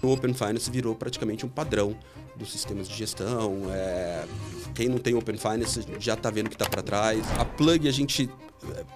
O Open Finance virou praticamente um padrão dos sistemas de gestão. Quem não tem Open Finance já está vendo que está para trás. A Plug, a gente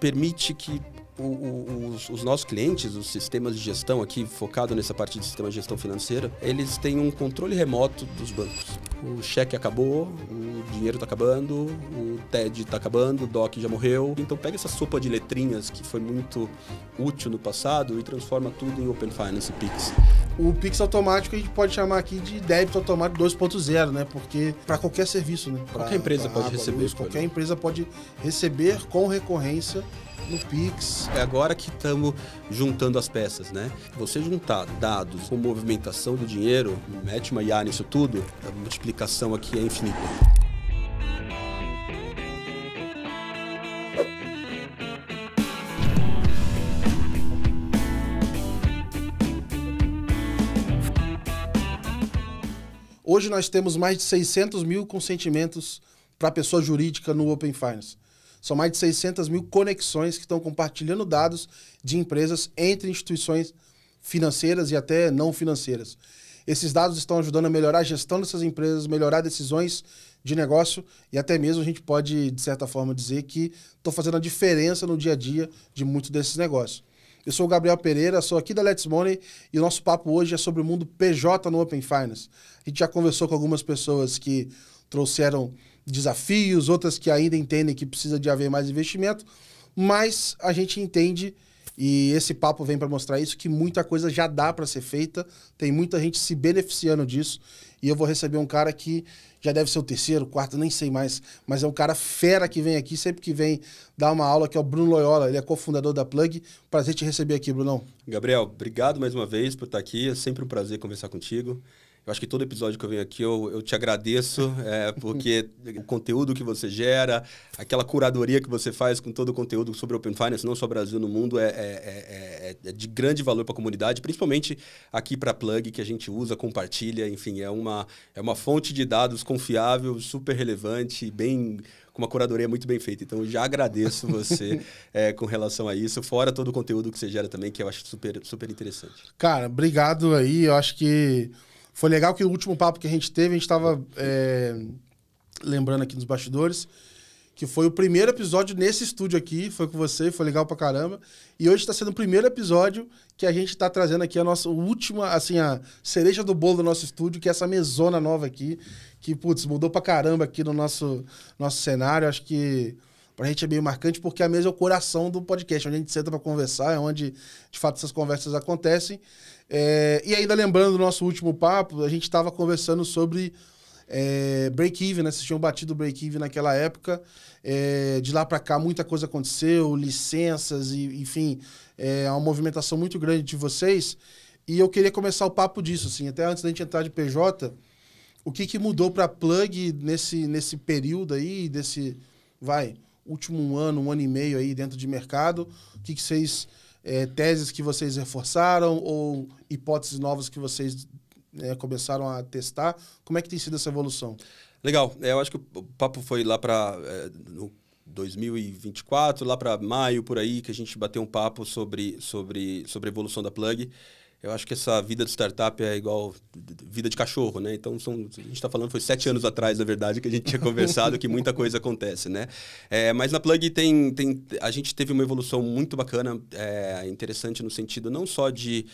permite que os nossos clientes, os sistemas de gestão aqui, focado nessa parte de sistema de gestão financeira, eles têm um controle remoto dos bancos. O cheque acabou, o dinheiro está acabando, o TED está acabando, o DOC já morreu. Então pega essa sopa de letrinhas que foi muito útil no passado e transforma tudo em Open Finance e Pix. O Pix automático a gente pode chamar aqui de débito automático 2.0, né? Porque para qualquer serviço, né? Qualquer empresa pode receber. Luz, qualquer empresa pode receber com recorrência no Pix. É agora que estamos juntando as peças, né? Você juntar dados com movimentação do dinheiro, mete uma IA nisso tudo, a multiplicação aqui é infinita. Hoje nós temos mais de 600 mil consentimentos para pessoa jurídica no Open Finance. São mais de 600 mil conexões que estão compartilhando dados de empresas entre instituições financeiras e até não financeiras. Esses dados estão ajudando a melhorar a gestão dessas empresas, melhorar decisões de negócio e até mesmo a gente pode, de certa forma, dizer que estão fazendo a diferença no dia a dia de muitos desses negócios. Eu sou o Gabriel Pereira, sou aqui da Let's Money e o nosso papo hoje é sobre o mundo PJ no Open Finance. A gente já conversou com algumas pessoas que trouxeram desafios, outras que ainda entendem que precisa de haver mais investimento, mas a gente entende, e esse papo vem para mostrar isso, que muita coisa já dá para ser feita, tem muita gente se beneficiando disso, e eu vou receber um cara que já deve ser o terceiro, quarto, nem sei mais, mas é um cara fera que vem aqui, sempre que vem dar uma aula, que é o Bruno Loyola, ele é cofundador da Plug. Prazer te receber aqui, Brunão. Gabriel, obrigado mais uma vez por estar aqui, é sempre um prazer conversar contigo. Eu acho que todo episódio que eu venho aqui eu te agradeço, porque o conteúdo que você gera, aquela curadoria que você faz com todo o conteúdo sobre Open Finance, não só Brasil, no mundo, é de grande valor para a comunidade, principalmente aqui para a Plug, que a gente usa, compartilha, enfim, é uma fonte de dados confiável, super relevante, com uma curadoria muito bem feita. Então, eu já agradeço você com relação a isso, fora todo o conteúdo que você gera também, que eu acho super, super interessante. Cara, obrigado aí, eu acho que foi legal que o último papo que a gente teve, a gente estava lembrando aqui nos bastidores, que foi o primeiro episódio nesse estúdio aqui, foi com você, foi legal pra caramba. E hoje está sendo o primeiro episódio que a gente está trazendo aqui a nossa última, assim, a cereja do bolo do nosso estúdio, que é essa mesona nova aqui, que, putz, mudou pra caramba aqui no nosso cenário. Acho que pra gente é meio marcante, porque a mesa é o coração do podcast, onde a gente senta pra conversar, é onde, de fato, essas conversas acontecem. E ainda lembrando do nosso último papo, a gente estava conversando sobre break-even, né? Vocês tinham batido o break-even naquela época. De lá para cá, muita coisa aconteceu, licenças, enfim, uma movimentação muito grande de vocês. E eu queria começar o papo disso, assim, até antes da gente entrar de PJ, o que mudou para a Plug nesse período aí, desse, último um ano e meio aí dentro de mercado? O que vocês... teses que vocês reforçaram ou hipóteses novas que vocês começaram a testar? Como é que tem sido essa evolução? Legal. Eu acho que o papo foi lá para 2024, lá para maio, por aí, que a gente bateu um papo sobre a evolução da Plug. Eu acho que essa vida de startup é igual vida de cachorro, né? Então, a gente está falando, foi 7 anos atrás, na verdade, que a gente tinha conversado, que muita coisa acontece, né? Mas na Plug a gente teve uma evolução muito bacana, interessante no sentido não só de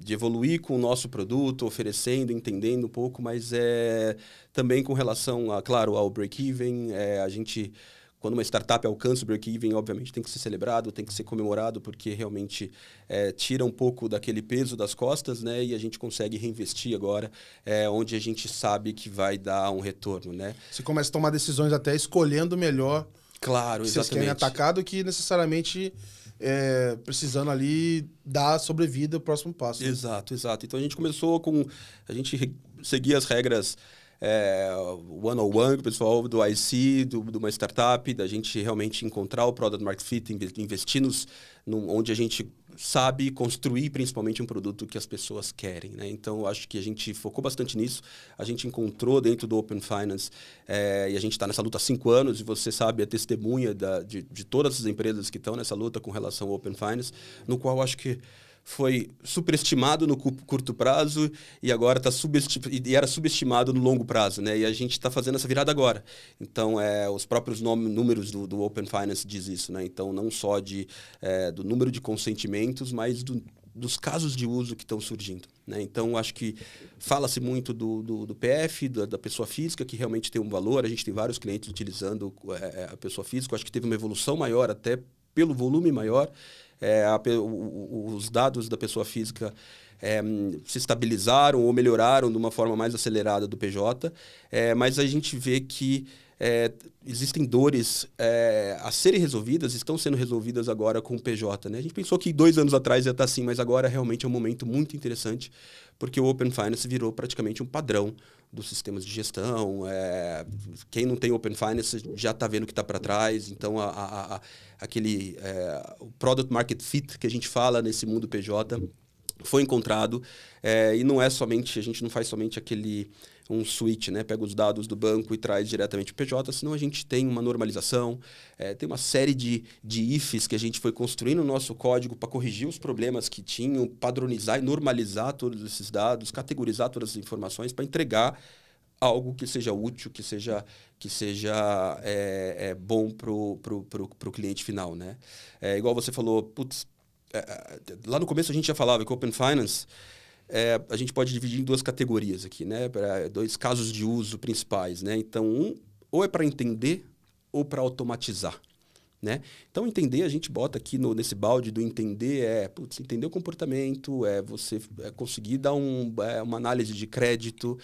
evoluir com o nosso produto, oferecendo, entendendo um pouco, mas também com relação, claro, ao break-even. A gente... Quando uma startup alcança o break-even, obviamente tem que ser celebrado, tem que ser comemorado, porque realmente tira um pouco daquele peso das costas, né? E a gente consegue reinvestir agora, onde a gente sabe que vai dar um retorno, né? Você começa a tomar decisões até escolhendo melhor. Claro, que exatamente. Vocês querem atacar do que necessariamente precisando ali dar sobrevida ao próximo passo. Né? Exato. Então a gente começou a gente seguia as regras one-on-one com o pessoal do IC, de uma startup, da gente realmente encontrar o Product Market Fit, investir onde a gente sabe construir principalmente um produto que as pessoas querem, né? Então, acho que a gente focou bastante nisso. A gente encontrou dentro do Open Finance, e a gente está nessa luta há 5 anos, e você sabe, a testemunha de todas as empresas que estão nessa luta com relação ao Open Finance, no qual acho que foi superestimado no curto prazo e agora era subestimado no longo prazo, né? E a gente está fazendo essa virada agora. Então, os próprios números do Open Finance diz isso, né? Então, não só do número de consentimentos, mas dos casos de uso que estão surgindo, né? Então, acho que fala-se muito do PF, da pessoa física, que realmente tem um valor. A gente tem vários clientes utilizando a pessoa física. Acho que teve uma evolução maior, até pelo volume maior. Os dados da pessoa física se estabilizaram ou melhoraram de uma forma mais acelerada do PJ, mas a gente vê que existem dores a serem resolvidas, estão sendo resolvidas agora com o PJ, né? A gente pensou que 2 anos atrás ia estar assim, mas agora realmente é um momento muito interessante, porque o Open Finance virou praticamente um padrão dos sistemas de gestão. Quem não tem Open Finance já está vendo que está para trás. Então, o Product Market Fit que a gente fala nesse mundo PJ foi encontrado. E não é somente, a gente não faz somente um switch, né? Pega os dados do banco e traz diretamente para o PJ, senão a gente tem uma normalização, tem uma série de ifs que a gente foi construindo no nosso código para corrigir os problemas que tinham, padronizar e normalizar todos esses dados, categorizar todas as informações para entregar algo que seja útil, que seja bom para o cliente final, né? Igual você falou, lá no começo a gente já falava que o Open Finance a gente pode dividir em 2 categorias aqui, né? 2 casos de uso principais, né? Então, ou é para entender ou para automatizar, né? Então, entender, a gente bota aqui nesse balde do entender, entender o comportamento, você conseguir dar uma análise de crédito,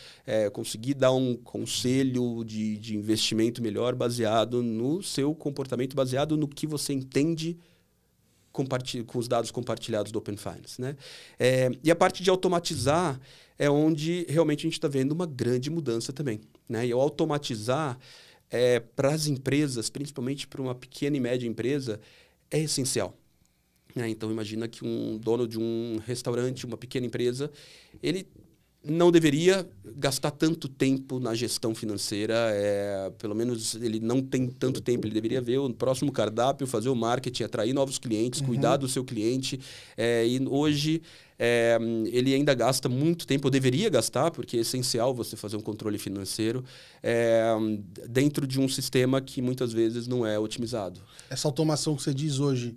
conseguir dar um conselho de investimento melhor baseado no seu comportamento, baseado no que você entende com os dados compartilhados do Open Finance, né? E a parte de automatizar é onde realmente a gente está vendo uma grande mudança também, né? E o automatizar para as empresas, principalmente para uma pequena e média empresa, é essencial, né? Então, imagina que um dono de um restaurante, uma pequena empresa, ele não deveria gastar tanto tempo na gestão financeira, pelo menos ele não tem tanto tempo, ele deveria ver o próximo cardápio, fazer o marketing, atrair novos clientes, cuidar do seu cliente, e hoje ele ainda gasta muito tempo, ou deveria gastar, porque é essencial você fazer um controle financeiro dentro de um sistema que muitas vezes não é otimizado. Essa automação que você diz hoje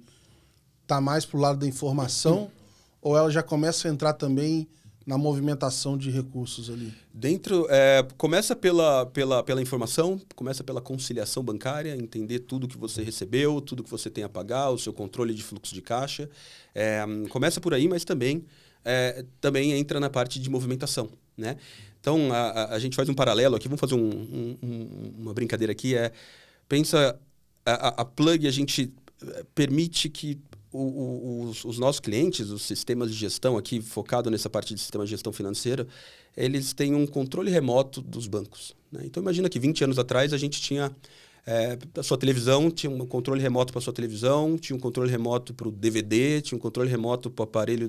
está mais para o lado da informação ou ela já começa a entrar também na movimentação de recursos ali? Começa pela informação, começa pela conciliação bancária, entender tudo que você recebeu, tudo que você tem a pagar, o seu controle de fluxo de caixa. Começa por aí, mas também entra na parte de movimentação, né? Então, a gente faz um paralelo aqui, vamos fazer uma brincadeira aqui. Pensa, a Plug, a gente permite que os nossos clientes, os sistemas de gestão aqui, focado nessa parte de sistema de gestão financeira, eles têm um controle remoto dos bancos, né? Então, imagina que 20 anos atrás a gente tinha a sua televisão, tinha um controle remoto para a sua televisão, tinha um controle remoto para o DVD, tinha um controle remoto para o aparelho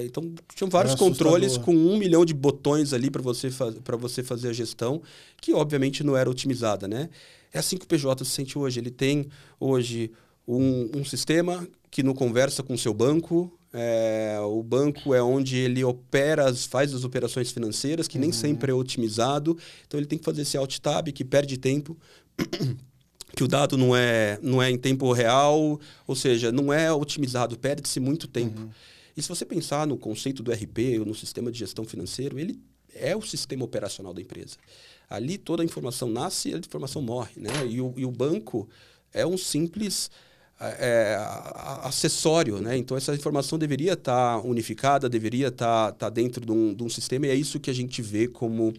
então, tinham vários controles com 1 milhão de botões ali para você fazer a gestão, que obviamente não era otimizada, né? É assim que o PJ se sente hoje. Ele tem hoje um sistema que não conversa com o seu banco. O banco é onde ele faz as operações financeiras, que nem sempre é otimizado. Então, ele tem que fazer esse alt-tab, que perde tempo, que o dado não é em tempo real, ou seja, não é otimizado, perde-se muito tempo. E se você pensar no conceito do RP, ou no sistema de gestão financeiro, ele é o sistema operacional da empresa. Ali toda a informação nasce e a informação morre, né? E o banco é um simples acessório, né? Então, essa informação deveria estar unificada, deveria estar dentro de um sistema, e é isso que a gente vê como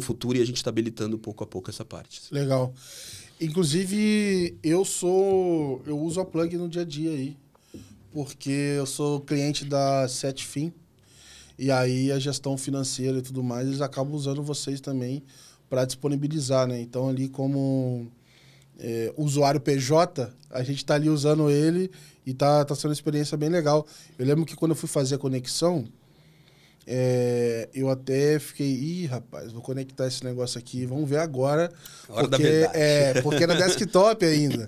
futuro, e a gente está habilitando pouco a pouco essa parte. Legal. Inclusive, eu uso a Plug no dia a dia aí, porque eu sou cliente da Setfin, e aí a gestão financeira e tudo mais, eles acabam usando vocês também para disponibilizar, né? Então, ali como usuário PJ, a gente está ali usando ele e tá sendo uma experiência bem legal. Eu lembro que quando eu fui fazer a conexão, eu até fiquei, rapaz, vou conectar esse negócio aqui, vamos ver agora. Hora da verdade. Porque era desktop ainda.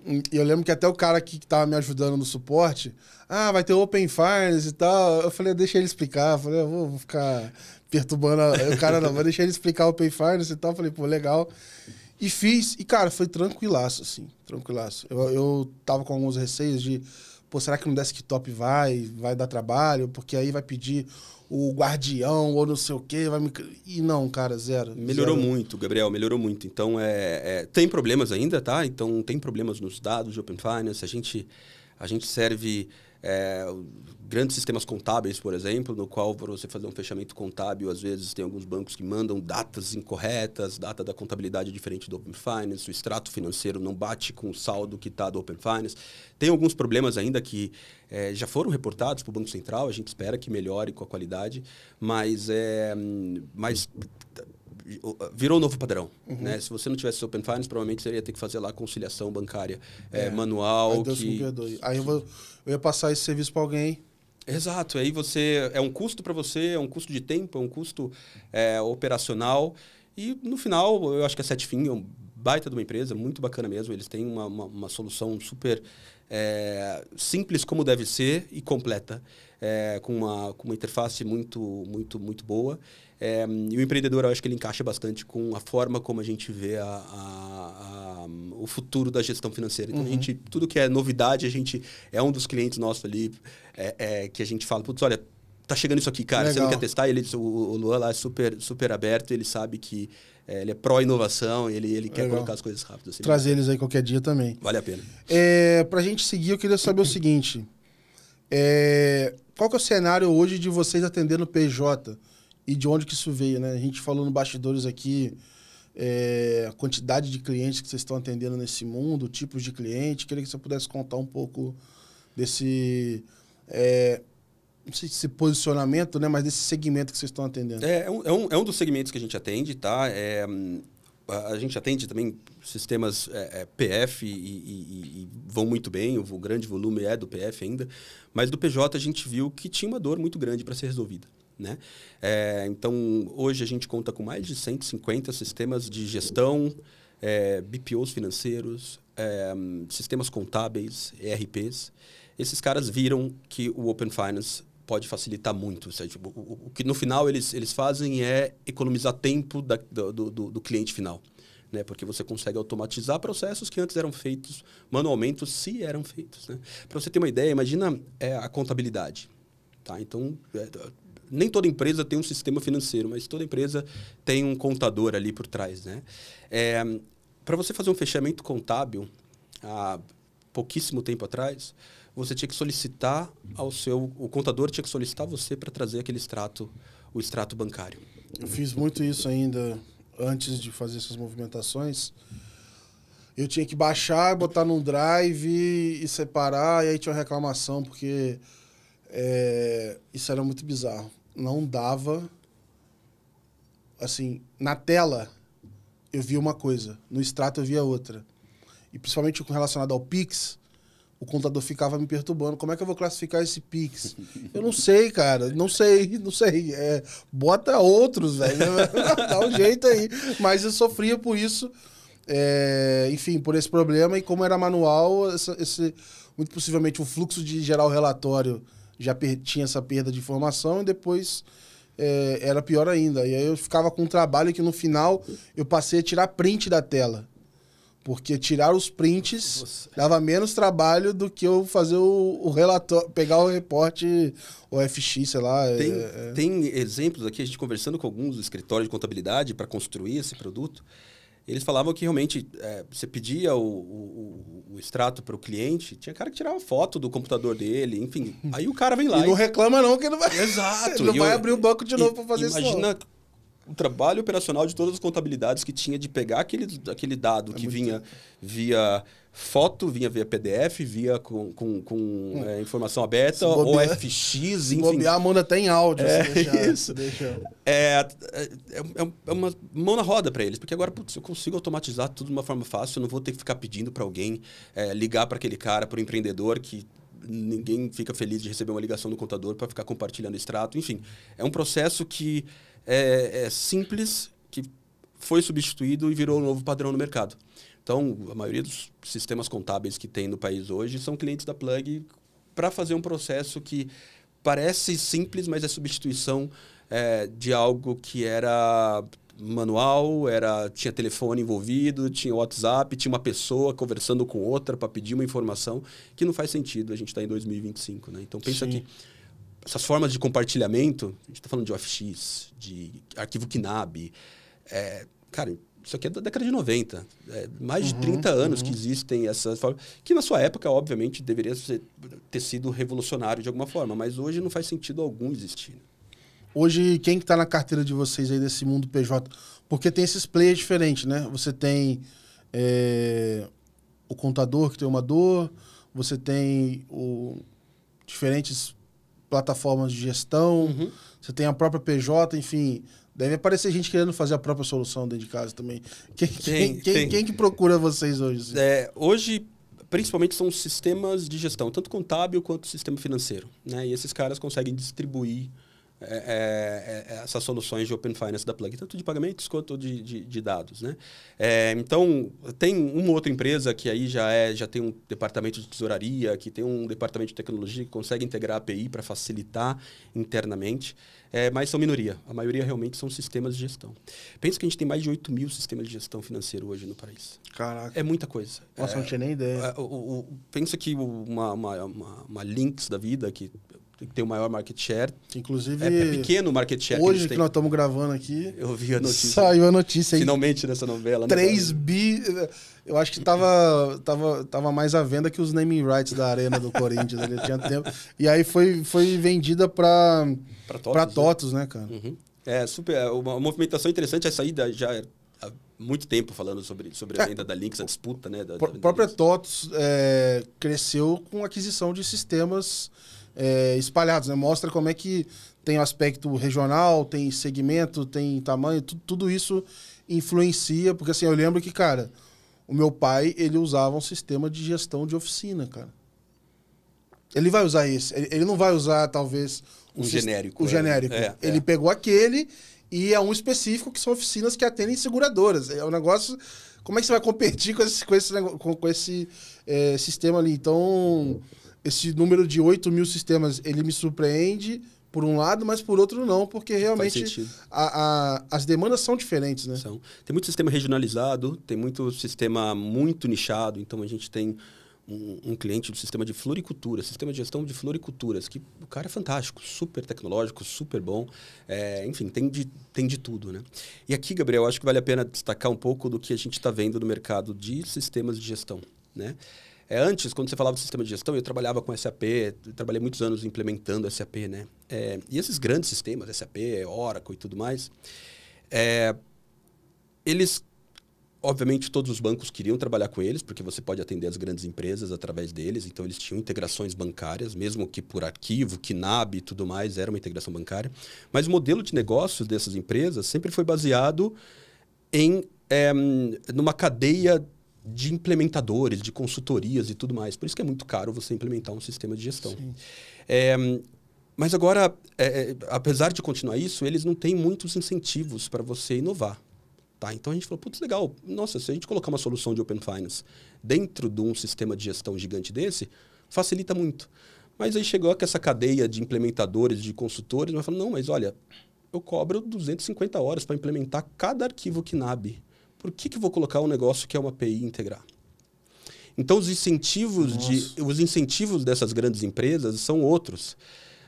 E eu lembro que até o cara aqui que tava me ajudando no suporte, vai ter Open Finance e tal. Eu falei, deixa ele explicar. Eu falei, eu vou ficar perturbando o cara, não, vou deixar ele explicar Open Finance e tal. Eu falei, pô, legal. E fiz, e cara, foi tranquilaço, assim, tranquilaço. Eu tava com alguns receios de, pô, será que no desktop vai dar trabalho? Porque aí vai pedir o guardião ou não sei o quê. E não, cara, zero. Melhorou zero. muito, Gabriel, melhorou muito. Então, tem problemas ainda, tá? Então, tem problemas nos dados de Open Finance. A gente serve grandes sistemas contábeis, por exemplo, no qual, para você fazer um fechamento contábil, às vezes tem alguns bancos que mandam datas incorretas, data da contabilidade diferente do Open Finance, o extrato financeiro não bate com o saldo que está do Open Finance. Tem alguns problemas ainda que já foram reportados para o Banco Central, a gente espera que melhore com a qualidade, mas virou um novo padrão. Né? Se você não tivesse Open Finance, provavelmente você ia ter que fazer lá a conciliação bancária manual. Ai, Deus me perdoe. Aí eu ia passar esse serviço para alguém. Exato. Aí é um custo para você, é um custo de tempo, é um custo operacional. E no final, eu acho que a Setfin é um baita de uma empresa, muito bacana mesmo. Eles têm uma solução super simples como deve ser e completa, com uma interface muito, muito, muito boa. E o empreendedor, eu acho que ele encaixa bastante com a forma como a gente vê o futuro da gestão financeira. Então, tudo que é novidade, a gente é um dos clientes nossos ali que a gente fala, putz, olha, tá chegando isso aqui, cara, você não quer testar? O Luan lá é super, super aberto, ele sabe que ele é pró-inovação, ele quer colocar as coisas rápido. Assim, trazer eles aí qualquer dia também. Vale a pena. Pra gente seguir, eu queria saber o seguinte. Qual que é o cenário hoje de vocês atendendo PJ? E de onde que isso veio, né? A gente falou no bastidores aqui, a quantidade de clientes que vocês estão atendendo nesse mundo, tipos de cliente. Queria que você pudesse contar um pouco desse, não sei se posicionamento, né? Mas desse segmento que vocês estão atendendo. É um dos segmentos que a gente atende, tá? A gente atende também sistemas PF e vão muito bem, o grande volume é do PF ainda, mas do PJ a gente viu que tinha uma dor muito grande para ser resolvida. Né? Então, hoje a gente conta com mais de 150 sistemas de gestão, BPOs financeiros, sistemas contábeis, ERPs. Esses caras viram que o Open Finance pode facilitar muito. Ou seja, o que no final eles fazem é economizar tempo do cliente final. Né? Porque você consegue automatizar processos que antes eram feitos manualmente, se eram feitos. Né? Para você ter uma ideia, imagina a contabilidade. Tá? Então, nem toda empresa tem um sistema financeiro, mas toda empresa tem um contador ali por trás. Né? Para você fazer um fechamento contábil, há pouquíssimo tempo atrás, você tinha que solicitar o contador tinha que solicitar você para trazer aquele o extrato bancário. Eu fiz muito isso ainda antes de fazer essas movimentações. Eu tinha que baixar, botar num drive e separar, e aí tinha uma reclamação, porque isso era muito bizarro. Não dava... Assim, na tela, eu via uma coisa. No extrato, eu via outra. E principalmente relacionado ao Pix, o contador ficava me perturbando. Como é que eu vou classificar esse Pix? Eu não sei, cara. Não sei. Bota outros, velho. Dá um jeito aí. Mas eu sofria por isso. Enfim, por esse problema. E como era manual, muito possivelmente o fluxo de gerar o relatório já tinha essa perda de informação e depois era pior ainda. E aí eu ficava com um trabalho que no final eu passei a tirar print da tela. Porque tirar os prints dava menos trabalho do que eu fazer o relatório, pegar o reporte, o FX, sei lá. Tem exemplos aqui, a gente conversando com alguns escritórios de contabilidade para construir esse produto. Eles falavam que realmente você pedia o extrato para o cliente, tinha cara que tirava foto do computador dele, enfim. Aí o cara vem lá. E não reclama não, que ele não vai, Exato. ele não vai abrir o banco de novo para fazer isso. Imagina o trabalho operacional de todas as contabilidades que tinha de pegar aquele dado que vinha via foto, vinha via PDF, via com informação aberta, ou FX, enfim. Se bobear, a mão até em áudio. Isso. É uma mão na roda para eles, porque agora eu consigo automatizar tudo de uma forma fácil, eu não vou ter que ficar pedindo para alguém ligar para aquele cara, para o empreendedor, que ninguém fica feliz de receber uma ligação do contador para ficar compartilhando extrato. Enfim, é um processo que é simples, que foi substituído e virou um novo padrão no mercado. Então, a maioria dos sistemas contábeis que tem no país hoje são clientes da Plug para fazer um processo que parece simples, mas é substituição de algo que era manual, tinha telefone envolvido, tinha WhatsApp, tinha uma pessoa conversando com outra para pedir uma informação, que não faz sentido, a gente está em 2025. Né? Então, pensa que essas formas de compartilhamento, a gente está falando de OFX, de arquivo KNAB, cara, isso aqui é da década de 90. Mais de 30 anos que existem essas formas, que na sua época, obviamente, deveria ter sido revolucionário de alguma forma, mas hoje não faz sentido algum existir. Hoje, quem que está na carteira de vocês aí desse mundo PJ? Porque tem esses players diferentes, né? Você tem o contador que tem uma dor, você tem diferentes plataformas de gestão, você tem a própria PJ, enfim... Deve aparecer gente querendo fazer a própria solução dentro de casa também. Quem que procura vocês hoje? Assim? Hoje, principalmente, são sistemas de gestão, tanto contábil quanto sistema financeiro. Né? E esses caras conseguem distribuir essas soluções de Open Finance da Plug, tanto de pagamentos quanto de dados. Né? Então, tem uma outra empresa que aí já tem um departamento de tesouraria, que tem um departamento de tecnologia que consegue integrar a API para facilitar internamente. Mas são minoria. A maioria realmente são sistemas de gestão. Pensa que a gente tem mais de 8 mil sistemas de gestão financeiro hoje no país. Caraca. É muita coisa. Nossa, não tinha nem ideia. Pensa que uma Lynx da vida, que tem o maior market share. Inclusive, é pequeno o market share. Hoje que nós estamos gravando aqui. Eu vi a notícia. Saiu a notícia aí. Finalmente nessa novela. 3 bi. Eu acho que tava mais à venda que os naming rights da Arena do Corinthians. Ele tinha tempo. E aí foi vendida para TOTVS, né, cara? Uhum. Super. Uma movimentação interessante. Essa aí já há muito tempo falando sobre a venda da Lynx, a disputa, né? A própria TOTVS cresceu com a aquisição de sistemas espalhados, né? Mostra como é que tem o aspecto regional, tem segmento, tem tamanho, tudo isso influencia, porque assim, eu lembro que, cara, o meu pai, ele usava um sistema de gestão de oficina, cara. Ele vai usar esse, ele não vai usar, talvez... O genérico. O genérico. Ele pegou aquele e é um específico que são oficinas que atendem seguradoras. É um negócio... Como é que você vai competir com esse sistema ali? Então... Esse número de 8 mil sistemas, ele me surpreende por um lado, mas por outro não, porque realmente as demandas são diferentes, né? Tem muito sistema regionalizado, tem muito sistema muito nichado, então a gente tem um cliente do sistema de floricultura, sistema de gestão de floriculturas, que o cara é fantástico, super tecnológico, super bom, enfim, tem de tudo, né? E aqui, Gabriel, acho que vale a pena destacar um pouco do que a gente está vendo no mercado de sistemas de gestão, né? Antes, quando você falava de sistema de gestão, eu trabalhava com SAP, trabalhei muitos anos implementando SAP, né? E esses grandes sistemas, SAP, Oracle e tudo mais, eles, obviamente, todos os bancos queriam trabalhar com eles, porque você pode atender as grandes empresas através deles, então eles tinham integrações bancárias, mesmo que por arquivo, KNAB e tudo mais, era uma integração bancária. Mas o modelo de negócios dessas empresas sempre foi baseado numa cadeia de implementadores, de consultorias e tudo mais. Por isso que é muito caro você implementar um sistema de gestão. Mas agora, apesar de continuar isso, eles não têm muitos incentivos para você inovar. Tá? Então a gente falou, putz, legal. Nossa, se a gente colocar uma solução de Open Finance dentro de um sistema de gestão gigante desse, facilita muito. Mas aí chegou com essa cadeia de implementadores, de consultores, mas falou, não, mas olha, eu cobro 250 horas para implementar cada arquivo KNAB. Por que eu vou colocar um negócio que é uma API integrar? Então, os incentivos dessas grandes empresas são outros,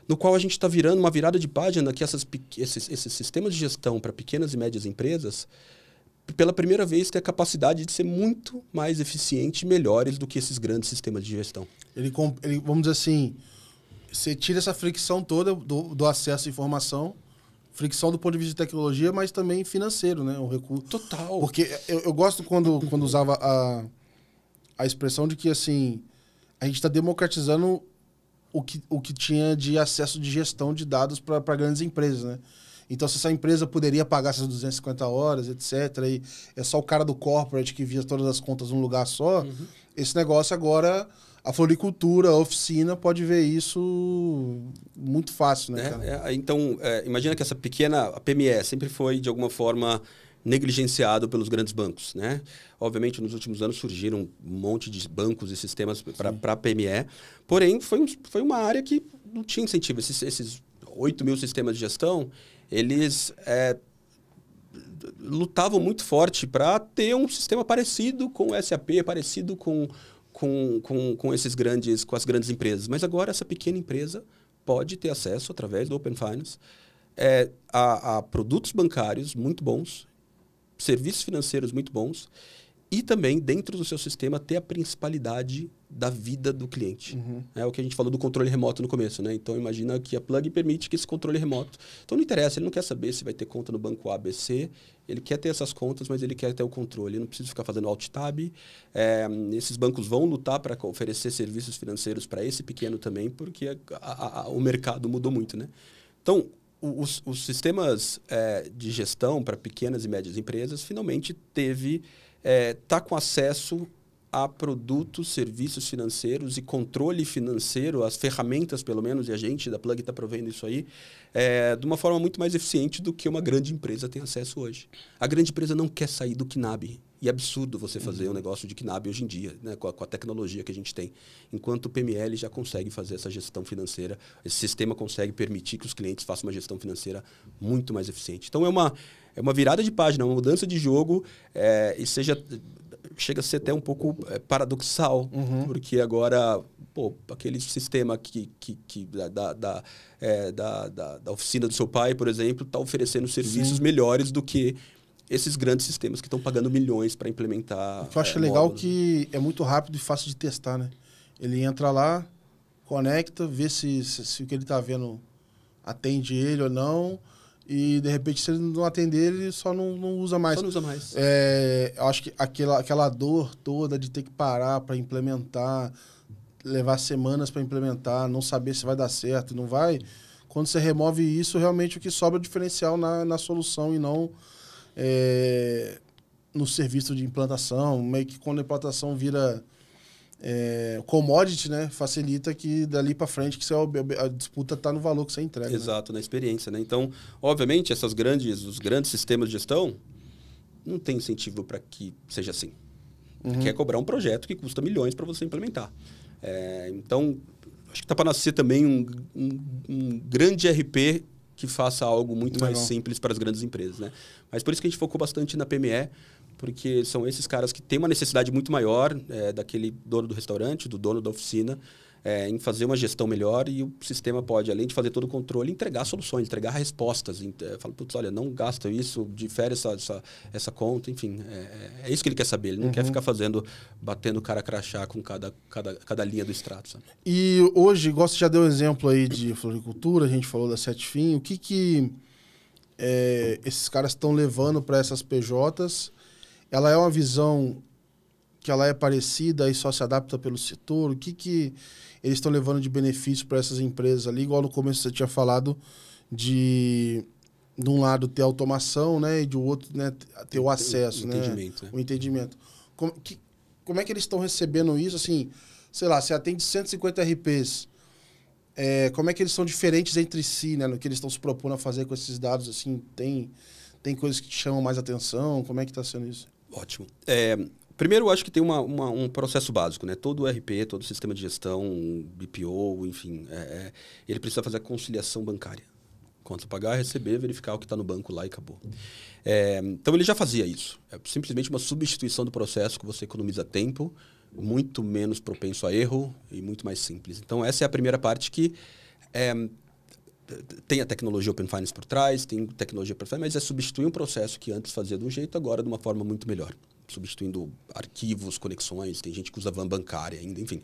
no qual a gente está virando uma virada de página que esses sistemas de gestão para pequenas e médias empresas, pela primeira vez, têm a capacidade de ser muito mais eficientes e melhores do que esses grandes sistemas de gestão. Ele, vamos dizer assim, você tira essa fricção toda do acesso à informação, fricção do ponto de vista de tecnologia, mas também financeiro, né? O recurso. Total. Porque eu gosto quando usava a expressão de que, assim, a gente está democratizando o que tinha de acesso de gestão de dados para grandes empresas, né? Então, se essa empresa poderia pagar essas 250 horas, etc., e é só o cara do corporate que via todas as contas num lugar só, esse negócio agora... A floricultura, a oficina, pode ver isso muito fácil, né, cara? Então, imagina que essa pequena... A PME sempre foi, de alguma forma, negligenciado pelos grandes bancos, né? Obviamente, nos últimos anos surgiram um monte de bancos e sistemas para PME, porém, foi uma área que não tinha incentivo. Esses 8 mil sistemas de gestão, eles lutavam muito forte para ter um sistema parecido com o SAP, parecido com com as grandes empresas. Mas agora essa pequena empresa pode ter acesso, através do Open Finance, a produtos bancários muito bons, serviços financeiros muito bons, e também, dentro do seu sistema, ter a principalidade da vida do cliente. É o que a gente falou do controle remoto no começo, né? Então, imagina que a Plug permite que esse controle remoto... Então, não interessa, ele não quer saber se vai ter conta no banco A, B, C, ele quer ter essas contas, mas ele quer ter o controle. Ele não precisa ficar fazendo alt-tab. Esses bancos vão lutar para oferecer serviços financeiros para esse pequeno também, porque o mercado mudou muito, né? Então, os sistemas de gestão para pequenas e médias empresas finalmente tá com acesso a produtos, serviços financeiros e controle financeiro, as ferramentas, pelo menos, e a gente da Plug está provendo isso aí, de uma forma muito mais eficiente do que uma grande empresa tem acesso hoje. A grande empresa não quer sair do KNAB. E é absurdo você fazer um negócio de KNAB hoje em dia, né, com a tecnologia que a gente tem. Enquanto o PML já consegue fazer essa gestão financeira, esse sistema consegue permitir que os clientes façam uma gestão financeira muito mais eficiente. Então, é uma virada de página, uma mudança de jogo, e chega a ser até um pouco paradoxal, porque agora, aquele sistema da oficina do seu pai, por exemplo, está oferecendo serviços melhores do que esses grandes sistemas que estão pagando milhões para implementar. O que eu acho legal que é muito rápido e fácil de testar, né? Ele entra lá, conecta, vê se o que ele está vendo atende ele ou não. E, de repente, se ele não atender, ele só não usa mais. Só não usa mais. Eu acho que aquela dor toda de ter que parar para implementar, levar semanas para implementar, não saber se vai dar certo, não vai. Quando você remove isso, realmente o que sobra é o diferencial na solução e não no serviço de implantação. Meio que quando a implantação vira commodity, né? Facilita que dali para frente que a disputa está no valor que você entrega. Exato, né? Na experiência, né? Então, obviamente, os grandes sistemas de gestão não tem incentivo para que seja assim. Quer cobrar um projeto que custa milhões para você implementar. Então, acho que está para nascer também um grande RP que faça algo muito mais simples para as grandes empresas, né? Mas por isso que a gente focou bastante na PME, porque são esses caras que têm uma necessidade muito maior daquele dono do restaurante, do dono da oficina, em fazer uma gestão melhor, e o sistema pode, além de fazer todo o controle, entregar soluções, entregar respostas. Fala, putz, olha, não gasta isso, difere essa conta, enfim. É isso que ele quer saber. Ele não quer ficar batendo cara crachá com cada linha do extrato. Sabe? E hoje, igual você já deu exemplo aí de floricultura, a gente falou da Setfin, o que esses caras estão levando para essas PJs? Ela é uma visão que ela é parecida e só se adapta pelo setor? O que eles estão levando de benefício para essas empresas ali? Igual no começo você tinha falado de um lado ter automação, né, e de outro, né, ter o acesso, né? Entendimento, né? O entendimento. Como é que eles estão recebendo isso? Assim, sei lá, você atende 150 RPs. Como é que eles são diferentes entre si, né, no que eles estão se propondo a fazer com esses dados? Assim, tem coisas que te chamam mais atenção? Como é que está sendo isso? Ótimo. Primeiro, eu acho que tem um processo básico, né? Todo RP, todo sistema de gestão, BPO, enfim, ele precisa fazer a conciliação bancária. Quanto pagar, receber, verificar o que está no banco lá e acabou. Então, ele já fazia isso. É simplesmente uma substituição do processo que você economiza tempo, muito menos propenso a erro e muito mais simples. Então, essa é a primeira parte que tem a tecnologia Open Finance por trás, tem tecnologia Open Finance, mas é substituir um processo que antes fazia de um jeito, agora de uma forma muito melhor. Substituindo arquivos, conexões, tem gente que usa van bancária ainda, enfim.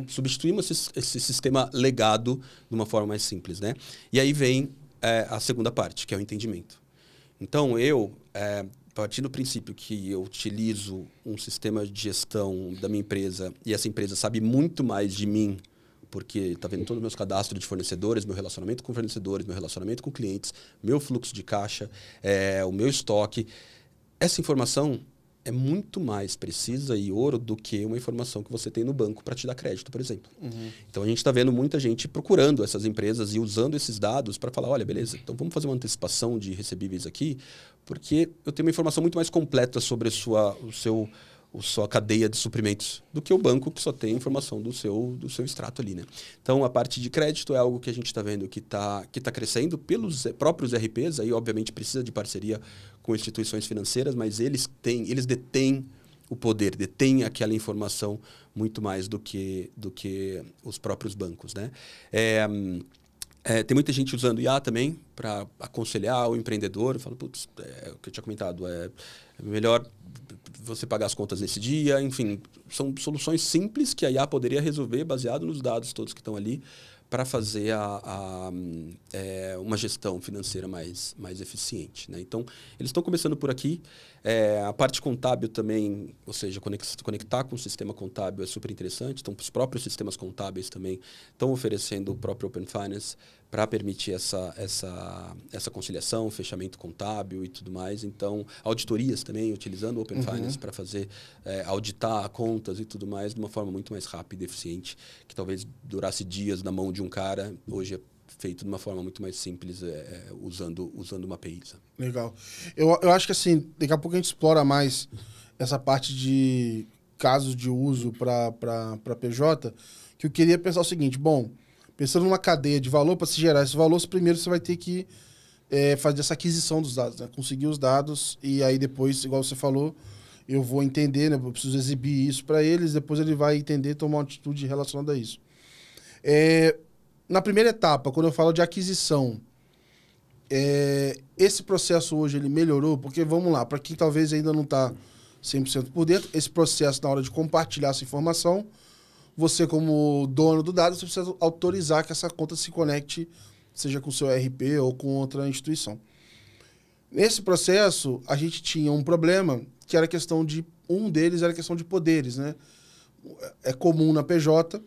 Substituímos esse sistema legado de uma forma mais simples, né? E aí vem a segunda parte, que é o entendimento. Então, partindo do princípio que eu utilizo um sistema de gestão da minha empresa e essa empresa sabe muito mais de mim, porque está vendo todos os meus cadastros de fornecedores, meu relacionamento com fornecedores, meu relacionamento com clientes, meu fluxo de caixa, o meu estoque. Essa informação é muito mais precisa e ouro do que uma informação que você tem no banco para te dar crédito, por exemplo. Então, a gente está vendo muita gente procurando essas empresas e usando esses dados para falar, olha, beleza, então vamos fazer uma antecipação de recebíveis aqui, porque eu tenho uma informação muito mais completa sobre sua cadeia de suprimentos do que o banco que só tem informação do seu extrato ali, né? Então, a parte de crédito é algo que a gente está vendo que tá crescendo pelos próprios RPs, aí obviamente precisa de parceria com instituições financeiras, mas eles detêm o poder, detêm aquela informação muito mais do que os próprios bancos, né? Tem muita gente usando IA também para aconselhar o empreendedor. Fala, putz, o que eu tinha comentado, é melhor você pagar as contas nesse dia. Enfim, são soluções simples que a IA poderia resolver baseado nos dados todos que estão ali para fazer uma gestão financeira mais eficiente, né? Então, eles estão começando por aqui. A parte contábil também, ou seja, conectar com o sistema contábil é super interessante. Então, os próprios sistemas contábeis também estão oferecendo o próprio Open Finance para permitir essa conciliação, fechamento contábil e tudo mais. Então, auditorias também, utilizando o Open Finance para fazer, auditar contas e tudo mais de uma forma muito mais rápida e eficiente, que talvez durasse dias na mão de um cara, hoje é feito de uma forma muito mais simples, usando uma API. Legal. Eu acho que assim, daqui a pouco a gente explora mais essa parte de casos de uso para PJ, que eu queria pensar o seguinte, bom, pensando numa cadeia de valor, para se gerar esse valor, primeiro você vai ter que fazer essa aquisição dos dados, né? Conseguir os dados e aí depois, igual você falou, eu vou entender, né? Eu preciso exibir isso para eles, depois ele vai entender e tomar uma atitude relacionada a isso. Na primeira etapa, quando eu falo de aquisição, esse processo hoje ele melhorou? Porque, vamos lá, para quem talvez ainda não está 100% por dentro, esse processo, na hora de compartilhar essa informação, você, como dono do dado, você precisa autorizar que essa conta se conecte, seja com o seu ERP ou com outra instituição. Nesse processo, a gente tinha um problema, que era a questão de... Um deles era a questão de poderes, né? É comum na PJ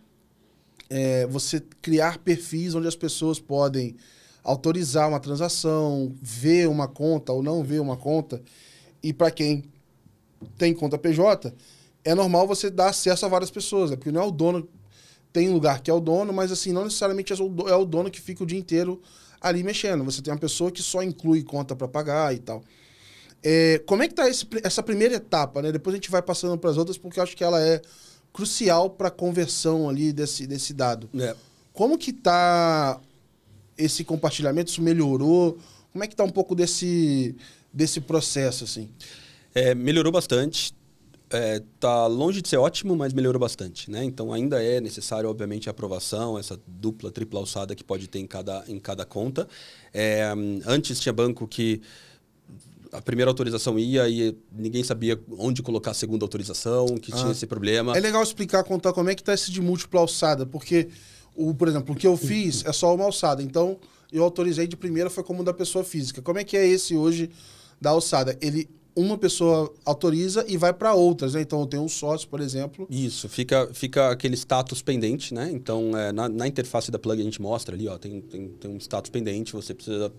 você criar perfis onde as pessoas podem autorizar uma transação, ver uma conta ou não ver uma conta. E para quem tem conta PJ, é normal você dar acesso a várias pessoas, né? Porque não é o dono, tem um lugar que é o dono, mas assim, não necessariamente é o dono que fica o dia inteiro ali mexendo. Você tem uma pessoa que só inclui conta para pagar e tal. Como é que está essa primeira etapa, né? Depois a gente vai passando para as outras, porque eu acho que ela é crucial para a conversão ali desse dado. Como que está esse compartilhamento? Isso melhorou? Como é que está um pouco desse processo, assim? Melhorou bastante. Tá longe de ser ótimo, mas melhorou bastante, né? Então, ainda é necessário, obviamente, a aprovação, essa dupla, tripla alçada que pode ter em cada conta. Antes tinha banco que a primeira autorização ia e ninguém sabia onde colocar a segunda autorização, que tinha esse problema. É legal explicar, contar como é que está esse de múltipla alçada, porque, por exemplo, o que eu fiz é só uma alçada. Então, eu autorizei de primeira, foi como da pessoa física. Como é que é esse hoje da alçada? Uma pessoa autoriza e vai para outras, né? Então, eu tenho um sócio, por exemplo. Isso, fica aquele status pendente, né? Então, na interface da plug a gente mostra ali, ó, tem um status pendente, você precisa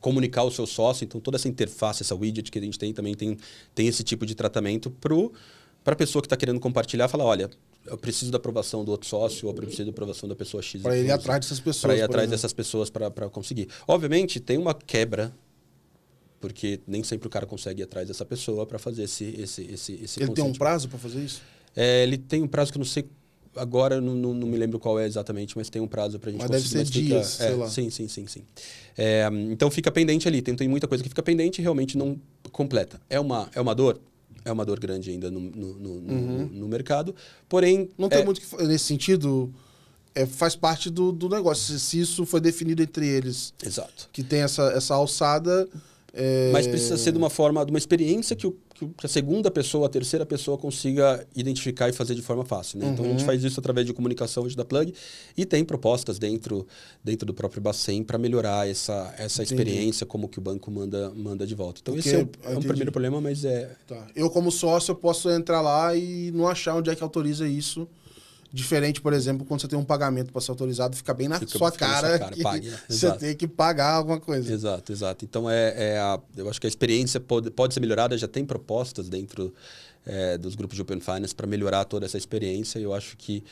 comunicar o seu sócio. Então, toda essa interface, essa widget que a gente também tem esse tipo de tratamento para a pessoa que está querendo compartilhar, falar, olha, eu preciso da aprovação do outro sócio, ou eu preciso da aprovação da pessoa X. Para ir atrás dessas pessoas. Para ir atrás dessas pessoas para conseguir. Obviamente, tem uma quebra, porque nem sempre o cara consegue ir atrás dessa pessoa para fazer esse Ele tem um prazo para fazer isso? Ele tem um prazo que eu não sei agora, não me lembro qual é exatamente, mas tem um prazo para a gente conseguir. Mas deve ser dias, sei lá. Sim. Então fica pendente ali. Tem muita coisa que fica pendente e realmente não completa. É uma dor? É uma dor grande ainda no mercado. Porém... Não tem muito que... Nesse sentido... faz parte do negócio. Se isso foi definido entre eles. Exato. Que tem essa alçada... Mas precisa ser de uma experiência que a segunda pessoa, a terceira pessoa consiga identificar e fazer de forma fácil, né? Então, a gente faz isso através de comunicação da plug e tem propostas dentro do próprio Bacen para melhorar essa experiência, como que o banco manda de volta. Então, esse é um primeiro problema, mas Tá. Eu, como sócio, eu posso entrar lá e não achar onde é que autoriza isso. Diferente, por exemplo, quando você tem um pagamento para ser autorizado, fica bem na sua cara que você tem que pagar alguma coisa. Exato. Então, eu acho que a experiência pode ser melhorada. Já tem propostas dentro dos grupos de Open Finance para melhorar toda essa experiência. E eu acho que,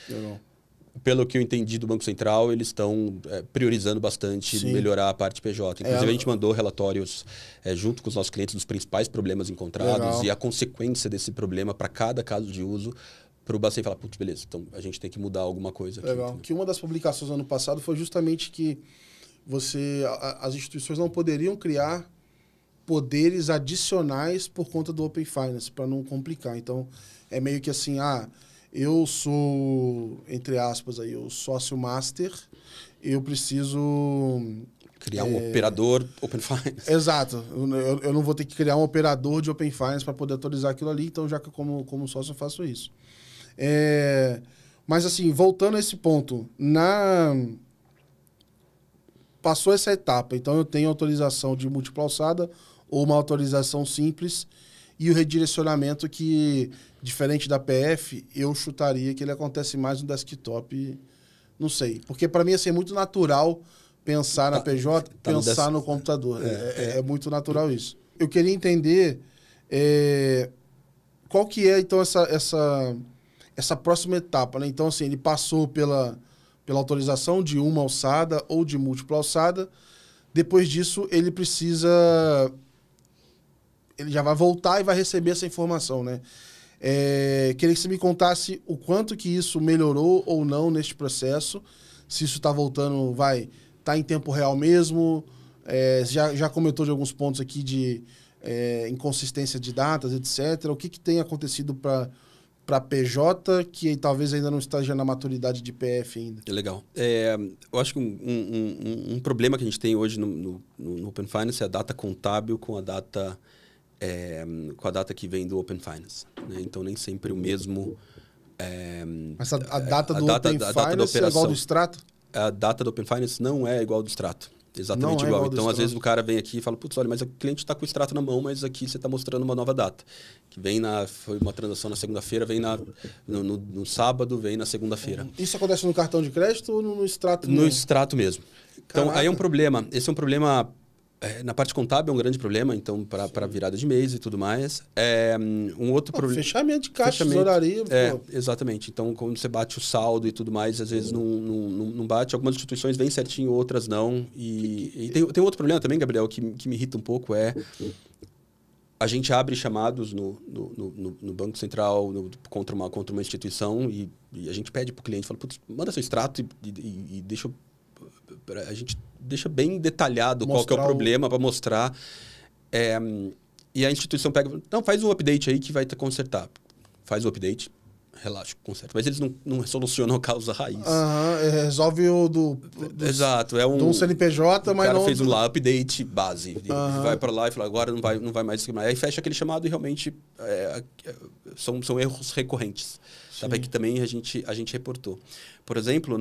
pelo que eu entendi do Banco Central, eles estão priorizando bastante melhorar a parte PJ. Inclusive, a gente mandou relatórios junto com os nossos clientes dos principais problemas encontrados e a consequência desse problema para cada caso de uso, para o Bacen falar, putz, beleza, então a gente tem que mudar alguma coisa aqui. Legal. Que uma das publicações do ano passado foi justamente que as instituições não poderiam criar poderes adicionais por conta do Open Finance, para não complicar. Então, é meio que assim, eu sou, entre aspas, aí, o sócio master, eu preciso... Criar um operador Open Finance. Exato. Eu não vou ter que criar um operador de Open Finance para poder autorizar aquilo ali, então já que como sócio eu faço isso. Mas assim, voltando a esse ponto, passou essa etapa, então eu tenho autorização de múltipla alçada ou uma autorização simples e o redirecionamento que, diferente da PF, eu chutaria que ele acontece mais no desktop, não sei. Porque para mim assim, é muito natural pensar na PJ, pensar no computador. É muito natural isso. Eu queria entender qual que é, então, essa próxima etapa, né? Então, assim, ele passou pela autorização de uma alçada ou de múltipla alçada. Depois disso, ele já vai voltar e vai receber essa informação, né? Queria que você me contasse o quanto que isso melhorou ou não neste processo. Se isso está voltando, tá em tempo real mesmo. Já comentou de alguns pontos aqui de inconsistência de datas, etc. O que tem acontecido para PJ que talvez ainda não esteja na maturidade de PF ainda? Legal. Eu acho que um problema que a gente tem hoje no Open Finance é a data contábil com a data que vem do Open Finance, né? Então, nem sempre o mesmo... Mas a data do Open Finance é igual do extrato? A data do Open Finance não é igual ao do extrato. Exatamente igual. Então, às vezes, o cara vem aqui e fala, putz, olha, mas o cliente está com o extrato na mão, mas aqui você está mostrando uma nova data. Que foi uma transação na segunda-feira, vem no sábado, vem na segunda-feira. Isso acontece no cartão de crédito ou no extrato mesmo? No extrato mesmo. Então, aí é um problema. Esse é um problema... na parte contábil é um grande problema, então, para virada de mês e tudo mais. Um outro problema... Fechamento de caixa, tesouraria. Exatamente. Então, quando você bate o saldo e tudo mais, às vezes não bate. Algumas instituições vêm certinho, outras não. E tem outro problema também, Gabriel, que me irrita um pouco, a gente abre chamados no Banco Central contra uma instituição e a gente pede para o cliente, fala, putz, manda seu extrato e deixa eu... A gente deixa bem detalhado qual que é o problema para mostrar. E a instituição pega... Não, faz um update aí que vai te consertar. Faz o update, relaxa, conserta. Mas eles não solucionam a causa raiz. Resolve o Exato. do CNPJ, mas não... O cara fez um lá, update base. Vai para lá e fala, agora não vai mais... Aí fecha aquele chamado e realmente são erros recorrentes. Sabe que também a gente reportou. Por exemplo,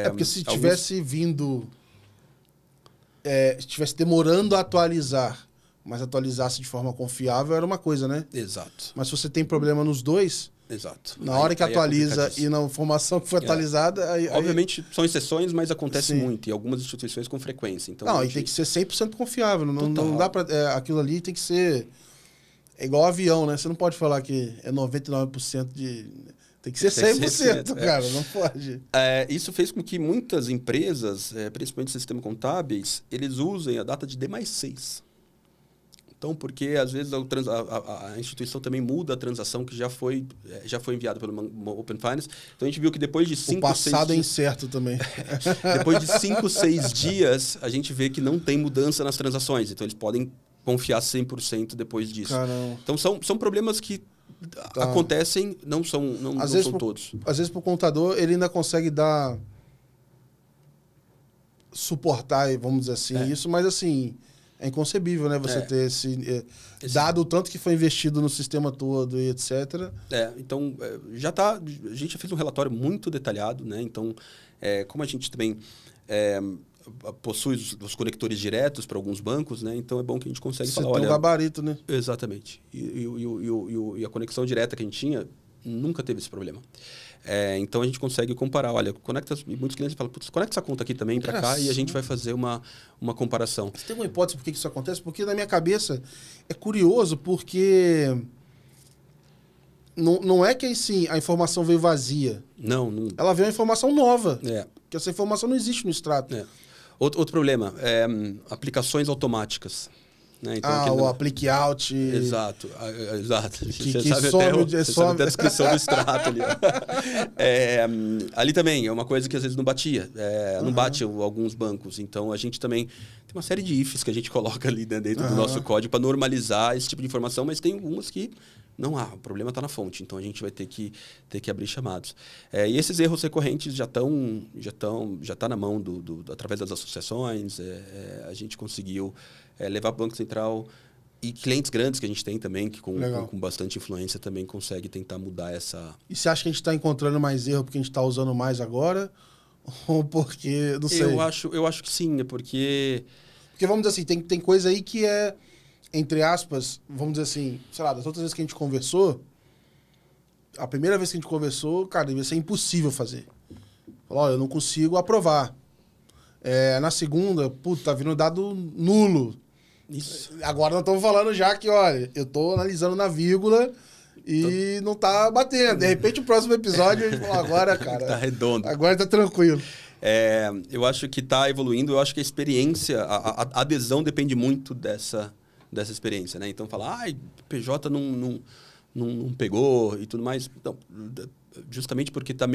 porque se tivesse vindo... estivesse demorando a atualizar, mas atualizasse de forma confiável, era uma coisa, né? Exato. Mas se você tem problema nos dois... Exato. Na hora que atualiza e na informação que foi atualizada... Obviamente, são exceções, mas acontece muito. E algumas instituições com frequência. Então, e tem que ser 100% confiável. Não dá para... aquilo ali tem que ser... É igual avião, né? Você não pode falar que é 99% de... Tem que ser 100%, cara. Não pode. Isso fez com que muitas empresas, principalmente sistemas contábeis, eles usem a data de D+6. Então, porque às vezes a instituição também muda a transação que já foi enviada pelo Open Finance. Então, a gente viu que depois de 5, 6 dias... O passado é incerto também. Depois de 5, 6 dias, a gente vê que não tem mudança nas transações. Então, eles podem confiar 100% depois disso. Caramba. Então, são problemas que acontecem, não são todos. Às vezes, para o contador, ele ainda consegue suportar, vamos dizer assim, isso, mas assim... É inconcebível, né? Você ter dado o tanto que foi investido no sistema todo e etc. Então, a gente já fez um relatório muito detalhado, né? Então, como a gente também possui os conectores diretos para alguns bancos, né? Então, é bom que a gente consegue falar, olha... um gabarito, né? Exatamente. E a conexão direta que a gente tinha, nunca teve esse problema. Então a gente consegue comparar, olha, conecta, e muitos clientes falam, putz, conecta essa conta aqui também para cá e a gente vai fazer uma comparação. Você tem uma hipótese por que isso acontece? Porque na minha cabeça é curioso, porque não é que assim, a informação veio vazia. Não. Ela veio uma informação nova. Que essa informação não existe no extrato. Outro problema, aplicações automáticas. Né? Então, o Applique Out. Exato. Que você sabe até a descrição do extrato ali. Ali também é uma coisa que às vezes não batia. Não bate alguns bancos. Então a gente também tem uma série de ifs que a gente coloca ali, né, dentro do nosso código para normalizar esse tipo de informação, mas tem algumas que não há, o problema está na fonte, então a gente vai ter que abrir chamados. E esses erros recorrentes já tá na mão através das associações, a gente conseguiu levar para o Banco Central e clientes grandes que a gente tem também, que com bastante influência também consegue tentar mudar essa... E você acha que a gente está encontrando mais erro porque a gente está usando mais agora? Ou porque, não sei. Eu acho que sim, porque... Porque vamos dizer assim, tem coisa aí que é... Entre aspas, vamos dizer assim, sei lá, das outras vezes que a gente conversou, a primeira vez que a gente conversou, cara, devia ser impossível fazer. Falou, olha, eu não consigo aprovar. Na segunda, puta, tá vindo dado nulo. Isso. Agora nós estamos falando já que, olha, eu tô analisando na vírgula e não tá batendo. De repente, o próximo episódio, a gente fala, agora, cara... Tá redondo. Agora tá tranquilo. Eu acho que tá evoluindo, eu acho que a experiência, a adesão depende muito dessa experiência, né? Então, falar, PJ não pegou e tudo mais. Não, justamente porque tá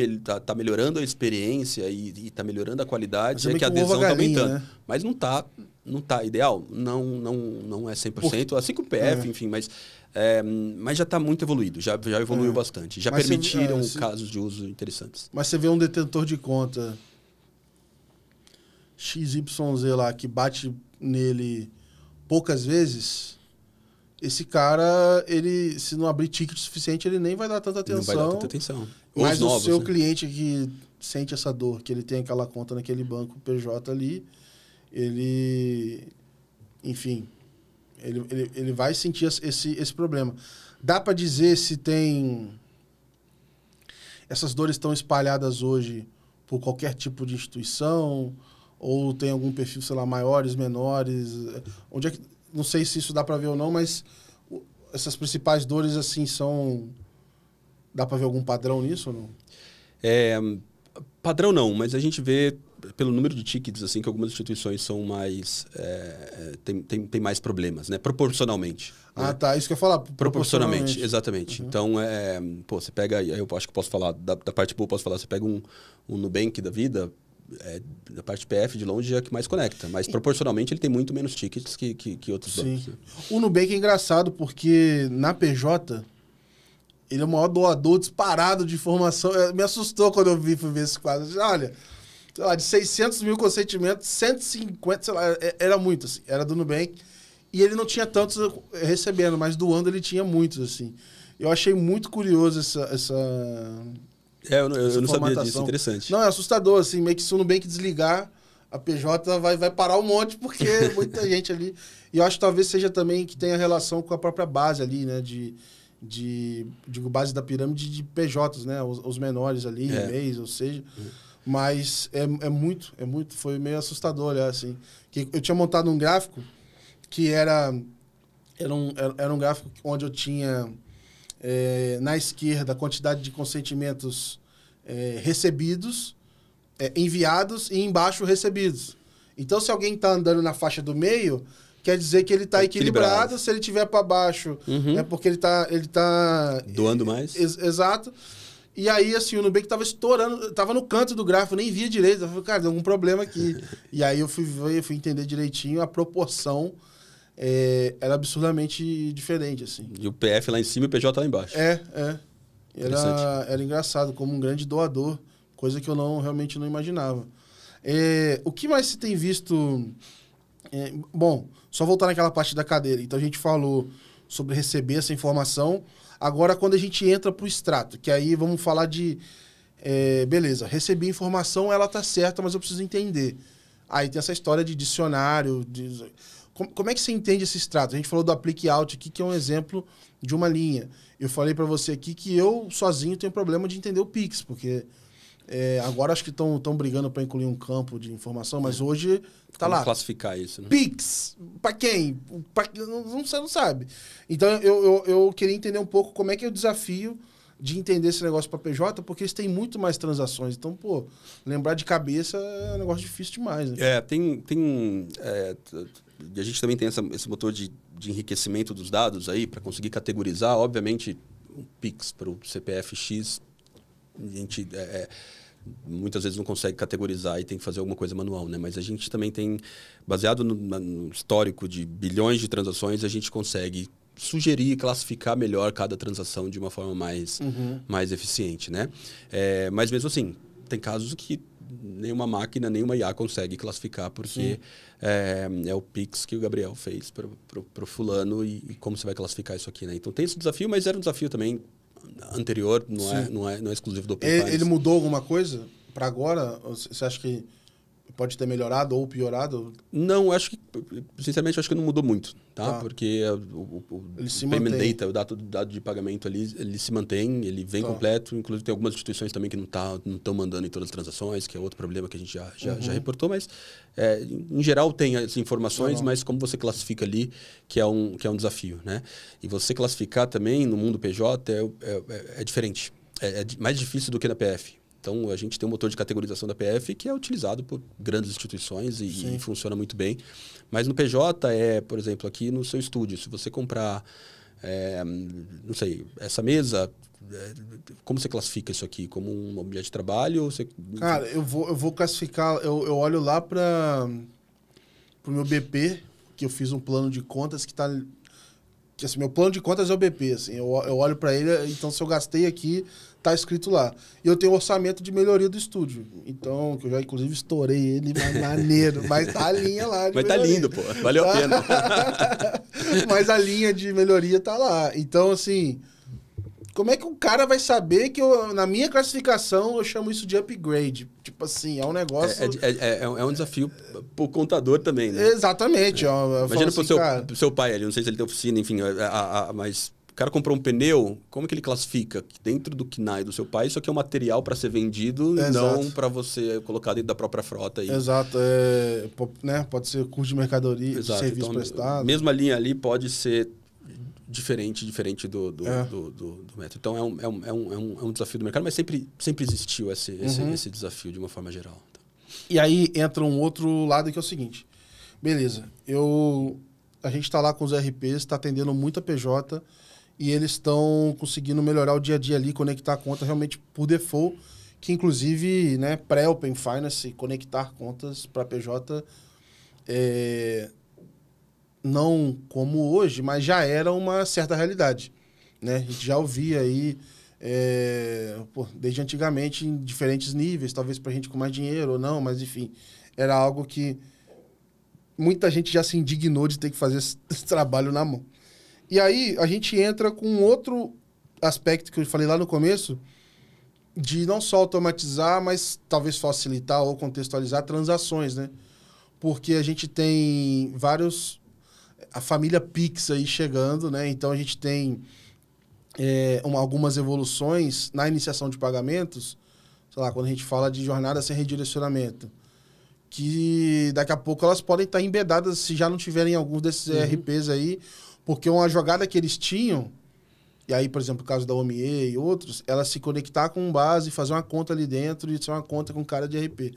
melhorando a experiência e tá melhorando a qualidade, que a adesão tá aumentando. Né? Mas não tá ideal. Não é 100%, assim como o PF, enfim, mas já tá muito evoluído, já evoluiu bastante. Já permitiram casos de uso interessantes. Mas você vê um detentor de conta XYZ lá, que bate nele... poucas vezes, esse cara, ele, se não abrir ticket suficiente, ele nem vai dar tanta atenção. Não vai dar tanta atenção. Mas o seu cliente que sente essa dor, que ele tem aquela conta naquele banco PJ ali, ele... Enfim, ele vai sentir esse problema. Dá para dizer se tem... Essas dores estão espalhadas hoje por qualquer tipo de instituição... Ou tem algum perfil, sei lá, maiores, menores? Onde é que... Não sei se isso dá para ver ou não, mas essas principais dores, assim, são... Dá para ver algum padrão nisso ou não? Padrão não, mas a gente vê, pelo número de tickets, assim, que algumas instituições são mais... tem mais problemas, né? Proporcionalmente. Ah, né? Tá. Isso que eu ia falar. Proporcionalmente, exatamente. Então, você pega... Eu acho que posso falar... Da parte boa, posso falar. Você pega um Nubank da vida... da parte PF, de longe, é a que mais conecta. Mas, proporcionalmente, ele tem muito menos tickets que outros bancos. Né? O Nubank é engraçado, porque na PJ, ele é o maior doador disparado de informação. Me assustou quando eu fui ver esse quadro. Olha, sei lá, de 600 mil consentimentos, 150, sei lá, era muito, assim. Era do Nubank. E ele não tinha tantos recebendo, mas doando ele tinha muitos, assim. Eu achei muito curioso essa eu não sabia disso, interessante. Não, é assustador, assim, meio que se o Nubank desligar, a PJ vai parar um monte, porque muita gente ali... E eu acho que talvez seja também que tenha relação com a própria base ali, né, digo, base da pirâmide de PJs, né, os menores ali, mês, ou seja... Mas é muito, foi meio assustador olhar, assim. Que eu tinha montado um gráfico que era um gráfico onde eu tinha... na esquerda, a quantidade de consentimentos recebidos, enviados, e embaixo recebidos. Então, se alguém está andando na faixa do meio, quer dizer que ele está equilibrado. Se ele estiver para baixo, é porque ele tá doando mais. Exato. E aí, assim, o Nubank estava estourando, estava no canto do gráfico, nem via direito. Eu falei, cara, tem algum problema aqui. E aí eu fui entender direitinho a proporção. Era absurdamente diferente, assim. E o PF lá em cima e o PJ lá embaixo. Era engraçado, como um grande doador, coisa que eu realmente não imaginava. O que mais se tem visto... bom, só voltar naquela parte da cadeira. Então, a gente falou sobre receber essa informação. Agora, quando a gente entra para o extrato, que aí vamos falar de... beleza, recebi a informação, ela tá certa, mas eu preciso entender. Aí tem essa história de dicionário... Como é que você entende esse extrato? A gente falou do Applique Out aqui, que é um exemplo de uma linha. Eu falei para você aqui que eu, sozinho, tenho problema de entender o Pix, porque agora acho que estão brigando para incluir um campo de informação, mas hoje tá lá. Classificar isso, né? Pix, para quem? Você não sabe. Então, eu queria entender um pouco como é que é o desafio de entender esse negócio para PJ, porque eles têm muito mais transações. Então, pô, lembrar de cabeça é um negócio difícil demais, né? A gente também tem esse motor de enriquecimento dos dados aí para conseguir categorizar. Obviamente, um Pix para o CPF X, a gente muitas vezes não consegue categorizar e tem que fazer alguma coisa manual, né? Mas a gente também tem, baseado no histórico de bilhões de transações, a gente consegue sugerir e classificar melhor cada transação de uma forma mais eficiente, né? Mas mesmo assim, tem casos que nenhuma máquina, nenhuma IA consegue classificar, porque é o Pix que o Gabriel fez para o fulano e como você vai classificar isso aqui, né? Então tem esse desafio, mas era um desafio também anterior, não é exclusivo do OpenFinance. Ele mudou alguma coisa para agora? Você acha que pode ter melhorado ou piorado? Não, sinceramente, acho que não mudou muito, tá? Porque ele se payment mantém. data, o dado de pagamento ali, ele se mantém, ele vem completo. Inclusive, tem algumas instituições também que não estão mandando em todas as transações, que é outro problema que a gente já reportou, mas em geral tem as informações, mas como você classifica ali, que é um desafio, né? E você classificar também no mundo PJ é diferente. É mais difícil do que na PF. Então, a gente tem um motor de categorização da PF que é utilizado por grandes instituições e funciona muito bem. Mas no PJ, por exemplo, aqui no seu estúdio, se você comprar, não sei, essa mesa, como você classifica isso aqui? Como um objeto de trabalho? Ou você... Cara, eu vou classificar, eu olho lá para o meu BP, que eu fiz um plano de contas que está... Assim, meu plano de contas é o BP, assim, eu olho para ele, então se eu gastei aqui, tá escrito lá. E eu tenho um orçamento de melhoria do estúdio, então, que eu já inclusive estourei ele, maneiro, mas tá a linha lá de Mas melhoria. tá lindo, pô, valeu a pena. Mas a linha de melhoria tá lá. Então, assim, como é que o cara vai saber que na minha classificação eu chamo isso de upgrade? Tipo assim, é um negócio... É um desafio pro contador também, né? Exatamente. Imagina assim, pro seu pai ali, não sei se ele tem oficina, enfim, mas o cara comprou um pneu, como que ele classifica? Dentro do KNAI do seu pai, isso aqui é um material para ser vendido, não para você colocar dentro da própria frota. Exato. Né? Pode ser custo de mercadoria, de serviço prestado. Mesma linha ali pode ser diferente do método. Então, é um desafio do mercado, mas sempre existiu esse desafio de uma forma geral. E aí entra um outro lado que é o seguinte. Beleza, a gente está lá com os RPs, está atendendo muito a PJ e eles estão conseguindo melhorar o dia a dia ali, conectar a conta realmente por default, que inclusive, né, pré-Open Finance, conectar contas para PJ não como hoje, mas já era uma certa realidade, né? A gente já ouvia aí, desde antigamente, em diferentes níveis, talvez para gente com mais dinheiro ou não, mas enfim, era algo que muita gente já se indignou de ter que fazer esse trabalho na mão. E aí a gente entra com outro aspecto que eu falei lá no começo, de não só automatizar, mas talvez facilitar ou contextualizar transações, né? Porque a gente tem a família Pix aí chegando, né? Então a gente tem algumas evoluções na iniciação de pagamentos, sei lá, quando a gente fala de jornada sem redirecionamento, que daqui a pouco elas podem estar embedadas se já não tiverem alguns desses ERPs aí, porque uma jogada que eles tinham, e aí, por exemplo, o caso da OMIE e outros, ela se conectar com base, fazer uma conta ali dentro e ser uma conta com cara de ERP.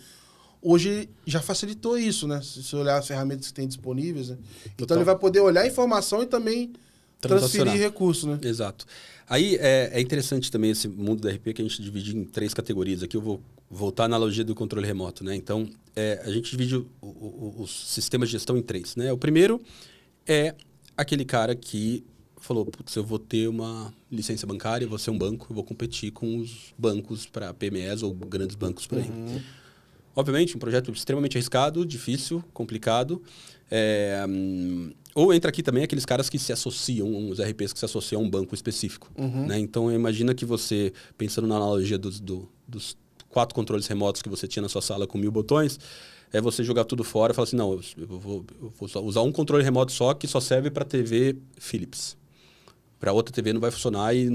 Hoje já facilitou isso, né? Se você olhar as ferramentas que tem disponíveis, né? Então ele vai poder olhar a informação e também transferir recursos, né? Exato. Aí é interessante também esse mundo da RP que a gente divide em 3 categorias. Aqui eu vou voltar à analogia do controle remoto, né? Então, a gente divide os sistemas de gestão em 3, né? O primeiro é aquele cara que falou, putz, eu vou ter uma licença bancária, vou ser um banco, eu vou competir com os bancos para PMEs ou grandes bancos por aí. Obviamente, um projeto extremamente arriscado, difícil, complicado. Ou entra aqui também aqueles caras que se associam, os RPs que se associam a um banco específico. Né? Então, imagina que você, pensando na analogia dos 4 controles remotos que você tinha na sua sala com 1000 botões, é você jogar tudo fora e falar assim, não, eu vou usar um controle remoto só que só serve para TV Philips. Para outra TV não vai funcionar e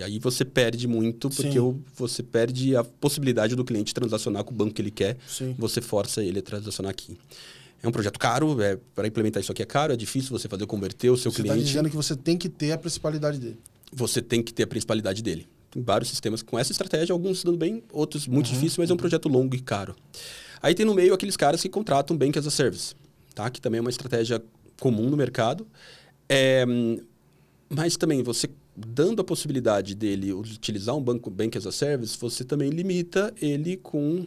aí você perde muito, porque você perde a possibilidade do cliente transacionar com o banco que ele quer. Sim. Você força ele a transacionar aqui. É um projeto caro, para implementar isso aqui é caro, é difícil você fazer converter o seu cliente. Você está dizendo que você tem que ter a principalidade dele. Você tem que ter a principalidade dele. Tem vários sistemas com essa estratégia, alguns dando bem, outros muito difíceis, mas é um projeto longo e caro. Aí tem no meio aqueles caras que contratam Bank as a Service, tá? Que também é uma estratégia comum no mercado. Mas também você dando a possibilidade dele utilizar um Bank as a Service, você também limita ele com...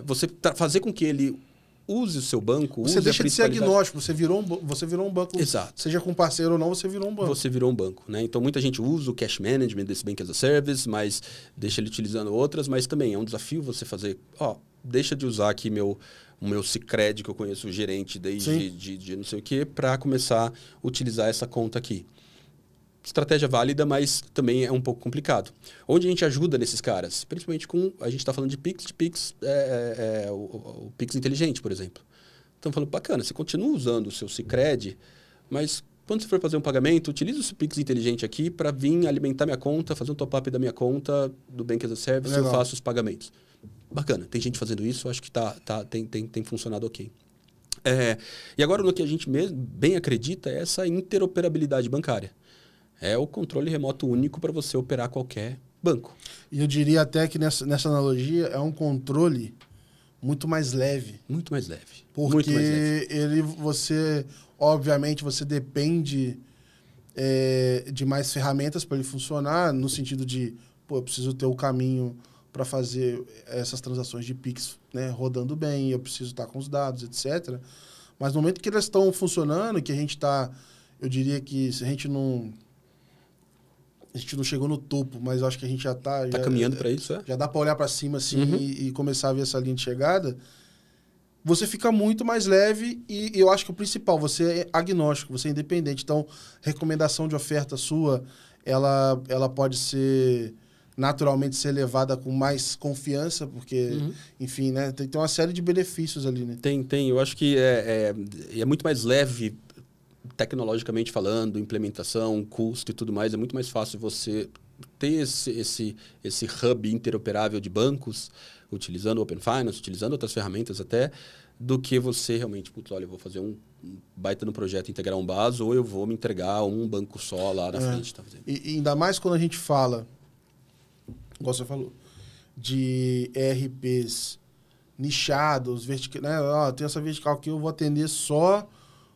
você fazer com que ele use o seu banco... Você deixa de ser agnóstico, você virou um banco. Exato. Seja com parceiro ou não, você virou um banco. Você virou um banco, né? Então, muita gente usa o cash management desse Bank as a Service, mas deixa ele utilizando outras, mas também é um desafio você fazer... deixa de usar aqui o meu Sicredi, que eu conheço o gerente desde de não sei o quê, para começar a utilizar essa conta aqui. Estratégia válida, mas também é um pouco complicado. Onde a gente ajuda nesses caras? Principalmente com... A gente está falando de Pix, o Pix inteligente, por exemplo. Então, falando, bacana, você continua usando o seu Sicredi, mas quando você for fazer um pagamento, utiliza o Pix inteligente aqui para vir alimentar minha conta, fazer um top-up da minha conta do Bank as a Service, eu faço os pagamentos. Bacana, tem gente fazendo isso, acho que tem funcionado ok. E agora, no que a gente bem acredita é essa interoperabilidade bancária. É o controle remoto único para você operar qualquer banco. E eu diria até que nessa analogia é um controle muito mais leve. Muito mais leve. Porque muito mais leve. Obviamente, você depende de mais ferramentas para ele funcionar, no sentido de, eu preciso ter o caminho para fazer essas transações de Pix, né, rodando bem, eu preciso estar com os dados, etc. Mas no momento que elas estão funcionando, que a gente está... Eu diria que se a gente não chegou no topo, mas eu acho que a gente já está... Está caminhando para isso, Já dá para olhar para cima assim e começar a ver essa linha de chegada. Você fica muito mais leve e eu acho que o principal, você é agnóstico, você é independente. Então, recomendação de oferta sua, ela pode naturalmente ser levada com mais confiança, porque, enfim, né, tem uma série de benefícios ali, né? Tem. Eu acho que é muito mais leve, tecnologicamente falando, implementação, custo e tudo mais. É muito mais fácil você ter esse hub interoperável de bancos, utilizando o Open Finance, utilizando outras ferramentas até, do que você realmente, olha, eu vou fazer um baita no projeto, integrar um BAS, ou eu vou me entregar um banco só lá na frente. Tá fazendo. E ainda mais quando a gente fala, igual você falou, de ERPs nichados, verticais, né? Tem essa vertical aqui, eu vou atender só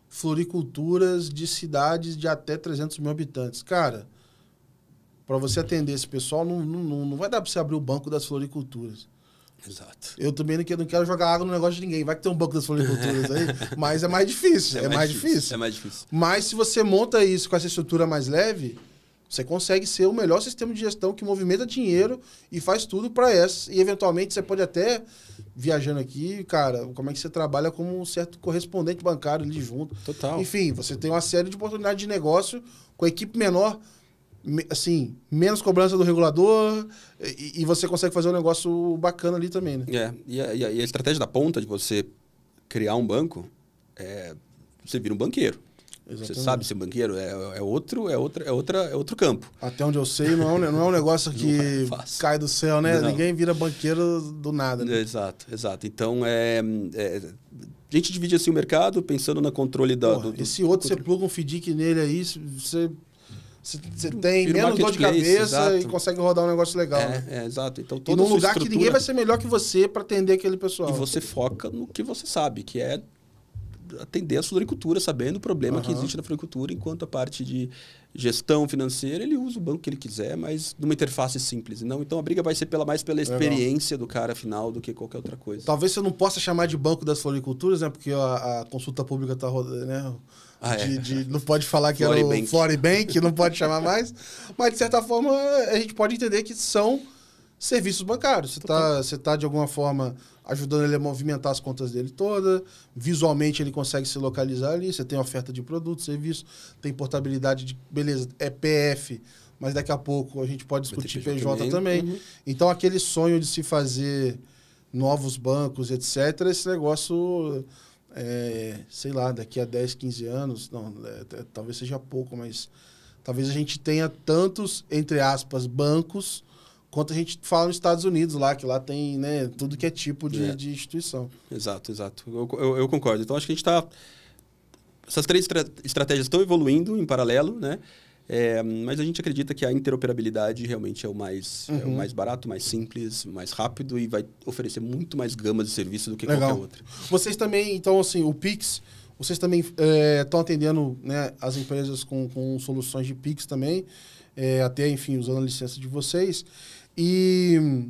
floriculturas de cidades de até 300 mil habitantes. Cara, para você atender esse pessoal, não vai dar para você abrir o banco das floriculturas. Exato. Eu também não quero jogar água no negócio de ninguém. Vai que tem um banco das floriculturas aí, mas é mais difícil. É mais difícil. É mais difícil. Mas se você monta isso com essa estrutura mais leve, você consegue ser o melhor sistema de gestão que movimenta dinheiro e faz tudo para essa. E, eventualmente, você pode até, viajando aqui, cara, como é que você trabalha como um certo correspondente bancário ali junto. Total. Enfim, você tem uma série de oportunidades de negócio com a equipe menor, assim, menos cobrança do regulador e você consegue fazer um negócio bacana ali também, né? E a estratégia da ponta de você criar um banco, você vira um banqueiro. Exatamente. Você sabe ser banqueiro, é outro campo. Até onde eu sei, não é um negócio que cai do céu, né? Não. Ninguém vira banqueiro do nada. Né? Exato. Então, a gente divide assim o mercado pensando no controle esse outro, você pluga um FDIC nele aí, você tem menos dor de cabeça e consegue rodar um negócio legal. Né? Exato. Então, e num lugar que ninguém vai ser melhor que você para atender aquele pessoal. E você foca no que você sabe, que é atender a floricultura, sabendo o problema que existe na floricultura, enquanto a parte de gestão financeira, ele usa o banco que ele quiser, mas numa interface simples. Então a briga vai ser mais pela experiência do cara final do que qualquer outra coisa. Talvez você não possa chamar de banco das floriculturas, né? Porque a consulta pública está rodando, né? Não pode falar que era o Floribank, não pode chamar mais. Mas, de certa forma, a gente pode entender que são serviços bancários. Você está, de alguma forma, ajudando ele a movimentar as contas dele todas. Visualmente, ele consegue se localizar ali. Você tem oferta de produtos, serviços, tem portabilidade de... Beleza, é PF, mas daqui a pouco a gente pode discutir PJ também. Então, aquele sonho de se fazer novos bancos, etc., esse negócio, sei lá, daqui a 10, 15 anos, não, talvez seja pouco, mas talvez a gente tenha tantos, entre aspas, bancos, quanto a gente fala nos Estados Unidos lá, que lá tem, né, tudo que é tipo de instituição. Exato. Eu concordo. Então, acho que a gente está... Essas três estratégias estão evoluindo em paralelo, né? Mas a gente acredita que a interoperabilidade realmente é o mais barato, mais simples, mais rápido e vai oferecer muito mais gama de serviço do que qualquer outra. Vocês também, então, assim, o Pix, vocês também estão atendendo, né, as empresas com soluções de Pix também, até, enfim, usando a licença de vocês. E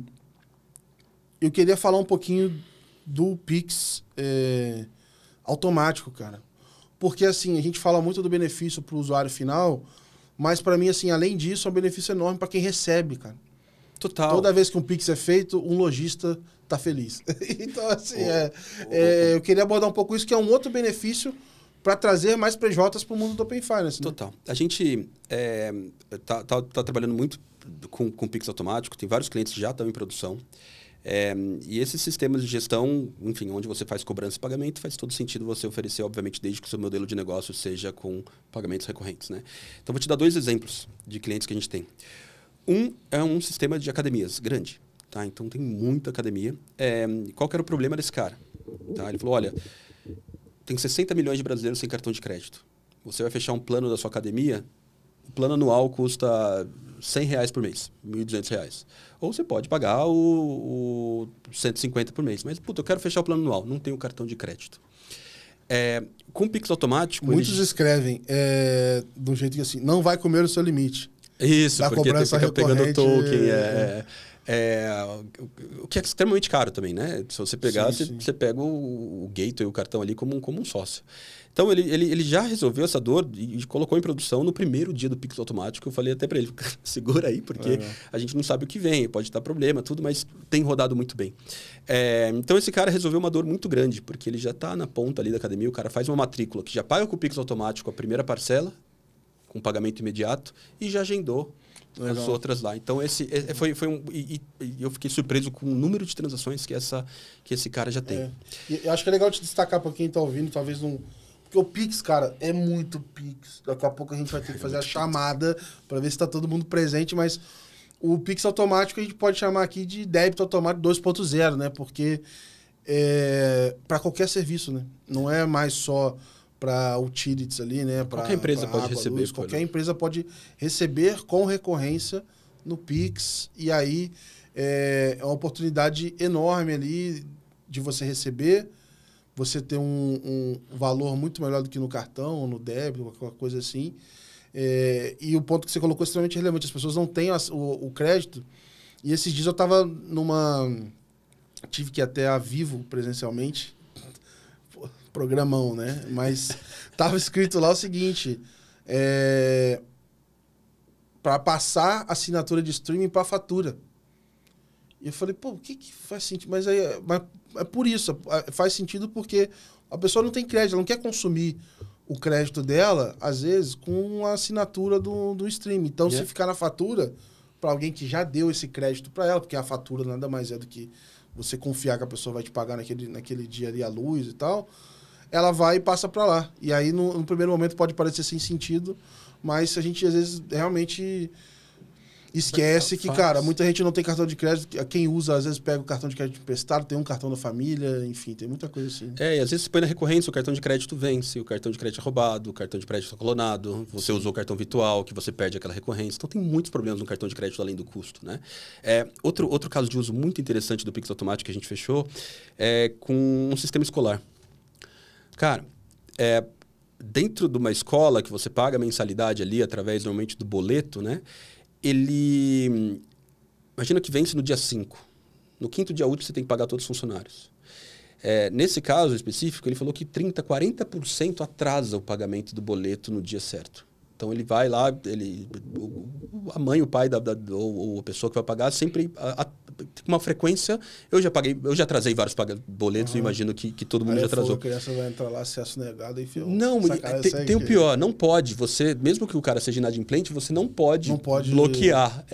eu queria falar um pouquinho do Pix automático, cara. Porque, assim, a gente fala muito do benefício para o usuário final, mas, para mim, assim, além disso, é um benefício enorme para quem recebe, cara. Total. Toda vez que um Pix é feito, um lojista tá feliz. Então, assim, eu queria abordar um pouco isso, que é um outro benefício para trazer mais PJs para o mundo do Open Finance. Né? Total. A gente tá trabalhando muito com Pix automático, tem vários clientes que já estão em produção. E esses sistemas de gestão, enfim, onde você faz cobrança e pagamento, faz todo sentido você oferecer, obviamente, desde que o seu modelo de negócio seja com pagamentos recorrentes. Né? Então, vou te dar 2 exemplos de clientes que a gente tem. Um é um sistema de academias grande. Tá? Então, tem muita academia. Qual que era o problema desse cara? Tá? Ele falou, olha, tem 60 milhões de brasileiros sem cartão de crédito. Você vai fechar um plano da sua academia, o plano anual custa R$100 por mês, R$1.200. Ou você pode pagar o 150 por mês. Mas, puta, eu quero fechar o plano anual, não tenho cartão de crédito. Com o Pix automático... Muitos escrevem de um jeito que assim, não vai comer o seu limite. Isso, da porque cobrança fica pegando token. É. O que é extremamente caro também, né? Se você pegar, você pega o gateway, o cartão ali como um sócio. Então, ele já resolveu essa dor e colocou em produção no primeiro dia do Pix automático. Eu falei até para ele, segura aí, porque a gente não sabe o que vem, pode dar problema, tudo, mas tem rodado muito bem. Então, esse cara resolveu uma dor muito grande, porque ele já está na ponta ali da academia, o cara faz uma matrícula que já paga com o Pix automático a primeira parcela, com pagamento imediato, e já agendou as outras lá. Então, foi um... E eu fiquei surpreso com o número de transações que esse cara já tem. E eu acho que é legal te destacar para quem está ouvindo, talvez não... Porque o Pix, cara, é muito Pix. Daqui a pouco a gente vai ter que fazer a chamada para ver se está todo mundo presente, mas o Pix automático a gente pode chamar aqui de débito automático 2.0, né? Porque para qualquer serviço, né? Não é mais só para utilities ali, né? Qualquer empresa pode receber. Luz, qualquer empresa pode receber com recorrência no Pix. E aí é uma oportunidade enorme ali de você receber, você ter um valor muito melhor do que no cartão, ou no débito, qualquer coisa assim. E o ponto que você colocou é extremamente relevante. As pessoas não têm o crédito. E esses dias eu estava tive que ir até a Vivo presencialmente. Programão, né? Mas estava escrito lá o seguinte: para passar assinatura de streaming para fatura. E eu falei, pô, o que faz sentido? Mas é por isso, faz sentido porque a pessoa não tem crédito, ela não quer consumir o crédito dela, às vezes, com a assinatura do streaming. Então, se ficar na fatura, para alguém que já deu esse crédito para ela, porque a fatura nada mais é do que você confiar que a pessoa vai te pagar naquele dia ali a luz e tal, ela vai e passa para lá. E aí, no primeiro momento, pode parecer sem sentido, mas a gente, às vezes, realmente esquece que, cara, muita gente não tem cartão de crédito. Quem usa, às vezes, pega o cartão de crédito emprestado, tem um cartão da família, enfim, tem muita coisa assim. E às vezes você põe na recorrência, o cartão de crédito vence, o cartão de crédito é roubado, o cartão de crédito é clonado, você usou o cartão virtual, que você perde aquela recorrência. Então, tem muitos problemas no cartão de crédito além do custo, né? Outro caso de uso muito interessante do Pix automático que a gente fechou é com um sistema escolar. Cara, dentro de uma escola que você paga a mensalidade ali através, normalmente, do boleto, né? Ele... Imagina que vence no dia 5. No 5º dia útil, você tem que pagar todos os funcionários. Nesse caso específico, ele falou que 30%, 40% atrasa o pagamento do boleto no dia certo. Então, ele vai lá, a mãe, o pai ou a pessoa que vai pagar sempre com uma frequência... Eu já atrasei vários boletos, eu imagino que todo mundo já atrasou. A criança vai entrar lá, acesso negado e filho. Não, tem o pior, não pode. Você, mesmo que o cara seja inadimplente, você não pode bloquear.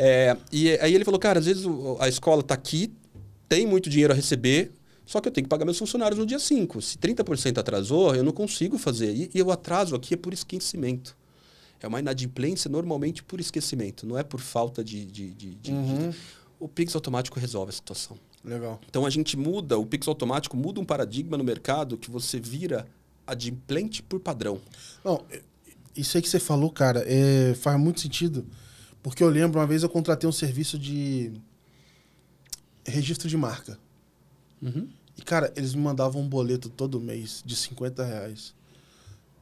E aí ele falou, cara, às vezes a escola está aqui, tem muito dinheiro a receber, só que eu tenho que pagar meus funcionários no dia 5. Se 30% atrasou, eu não consigo fazer. E o atraso aqui é por esquecimento. É uma inadimplência normalmente por esquecimento, não é por falta de O Pix automático resolve a situação. Legal. Então a gente muda, o Pix automático muda um paradigma no mercado que você vira adimplente por padrão. Não, isso aí que você falou, cara, faz muito sentido. Porque eu lembro, uma vez eu contratei um serviço de registro de marca. E, cara, eles me mandavam um boleto todo mês de R$50.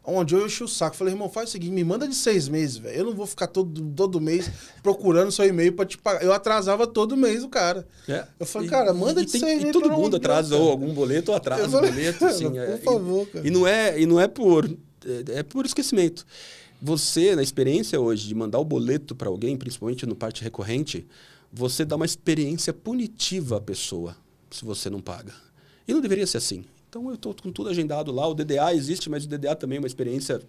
Onde eu enchi o saco. Falei, irmão, faz o seguinte, me manda de 6 meses, velho. Eu não vou ficar todo mês procurando seu e-mail pra te pagar. Eu atrasava todo mês o cara. Eu falei, cara, manda de 6 meses. E todo mundo atrasa ou algum boleto ou atrasa o boleto. Assim, por favor, cara. E não é por... É por esquecimento. Você, na experiência hoje de mandar o boleto para alguém, principalmente no parte recorrente, você dá uma experiência punitiva à pessoa se você não paga. E não deveria ser assim. Então, eu estou com tudo agendado lá. O DDA existe, mas o DDA também é uma experiência...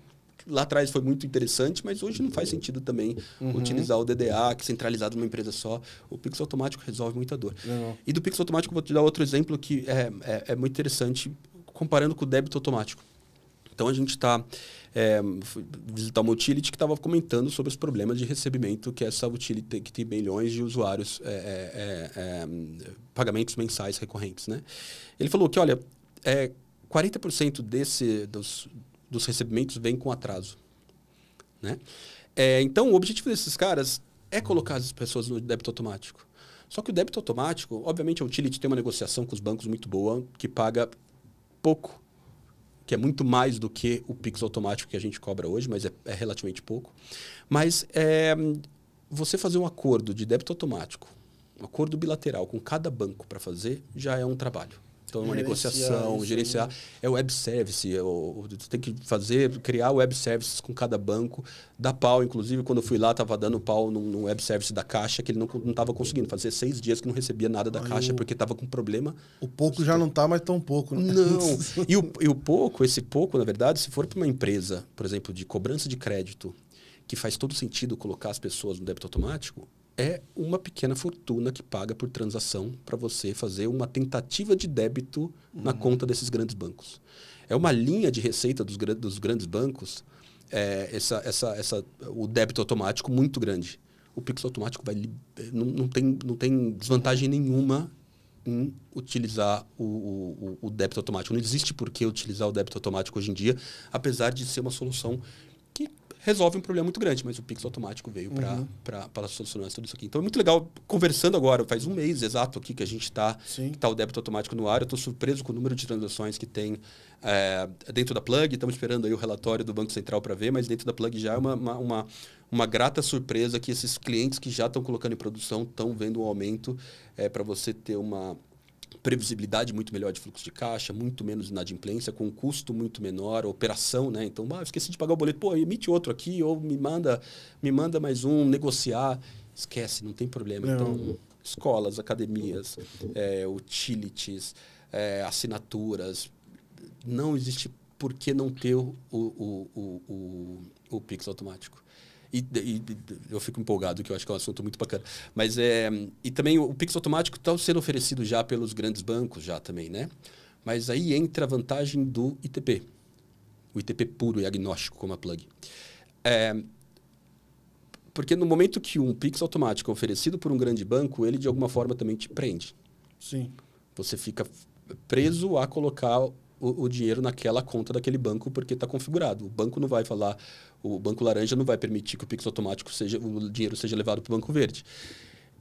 Lá atrás foi muito interessante, mas hoje não faz sentido também utilizar o DDA, que é centralizado numa empresa só. O Pix automático resolve muita dor. E do Pix automático, vou te dar outro exemplo que é muito interessante, comparando com o débito automático. Então, a gente está... visitar uma utility que estava comentando sobre os problemas de recebimento, que é essa utility que tem milhões de usuários, pagamentos mensais recorrentes, né? Ele falou que, olha, 40% dos recebimentos vem com atraso, né? Então, o objetivo desses caras é colocar as pessoas no débito automático. Só que o débito automático, obviamente, a utility tem uma negociação com os bancos muito boa, que paga pouco, que é muito mais do que o Pix automático que a gente cobra hoje, mas é relativamente pouco. Mas você fazer um acordo de débito automático, um acordo bilateral com cada banco para fazer, já é um trabalho. Então, é uma negociação, gerenciar. É o web service. Você tem que criar web services com cada banco. Dá pau, inclusive, quando eu fui lá, estava dando pau num web service da Caixa, que ele não estava conseguindo. Fazia 6 dias que não recebia nada da Caixa, porque estava com problema. O pouco já não está mais tão pouco, né? Não. Esse pouco, na verdade, se for para uma empresa, por exemplo, de cobrança de crédito, que faz todo sentido colocar as pessoas no débito automático, é uma pequena fortuna que paga por transação para você fazer uma tentativa de débito na conta desses grandes bancos. É uma linha de receita dos grandes bancos, o débito automático muito grande. O Pix automático não tem desvantagem nenhuma em utilizar o débito automático. Não existe por que utilizar o débito automático hoje em dia, apesar de ser uma solução que resolve um problema muito grande, mas o Pix automático veio para solucionar tudo isso aqui. Então é muito legal, conversando agora, faz um mês exato aqui que a gente está o débito automático no ar. Eu estou surpreso com o número de transações que tem dentro da Plug. Estamos esperando aí o relatório do Banco Central para ver, mas dentro da Plug já é uma grata surpresa que esses clientes que já estão colocando em produção estão vendo um aumento para você ter uma previsibilidade muito melhor de fluxo de caixa, muito menos inadimplência, com um custo muito menor, operação, né? Então, esqueci de pagar o boleto, pô, emite outro aqui, ou me manda mais um, negociar. Esquece, não tem problema. Não. Então, escolas, academias, utilities, assinaturas, não existe por que não ter o Pix automático. E eu fico empolgado, que eu acho que é um assunto muito bacana. Mas e também o Pix automático está sendo oferecido já pelos grandes bancos, já também, né? Mas aí entra a vantagem do ITP. O ITP puro e agnóstico, como a Plug. Porque no momento que um Pix automático é oferecido por um grande banco, ele de alguma forma também te prende. Sim. Você fica preso a colocar o dinheiro naquela conta daquele banco porque está configurado. O banco não vai falar, o Banco Laranja não vai permitir que o Pix automático o dinheiro seja levado para o Banco Verde.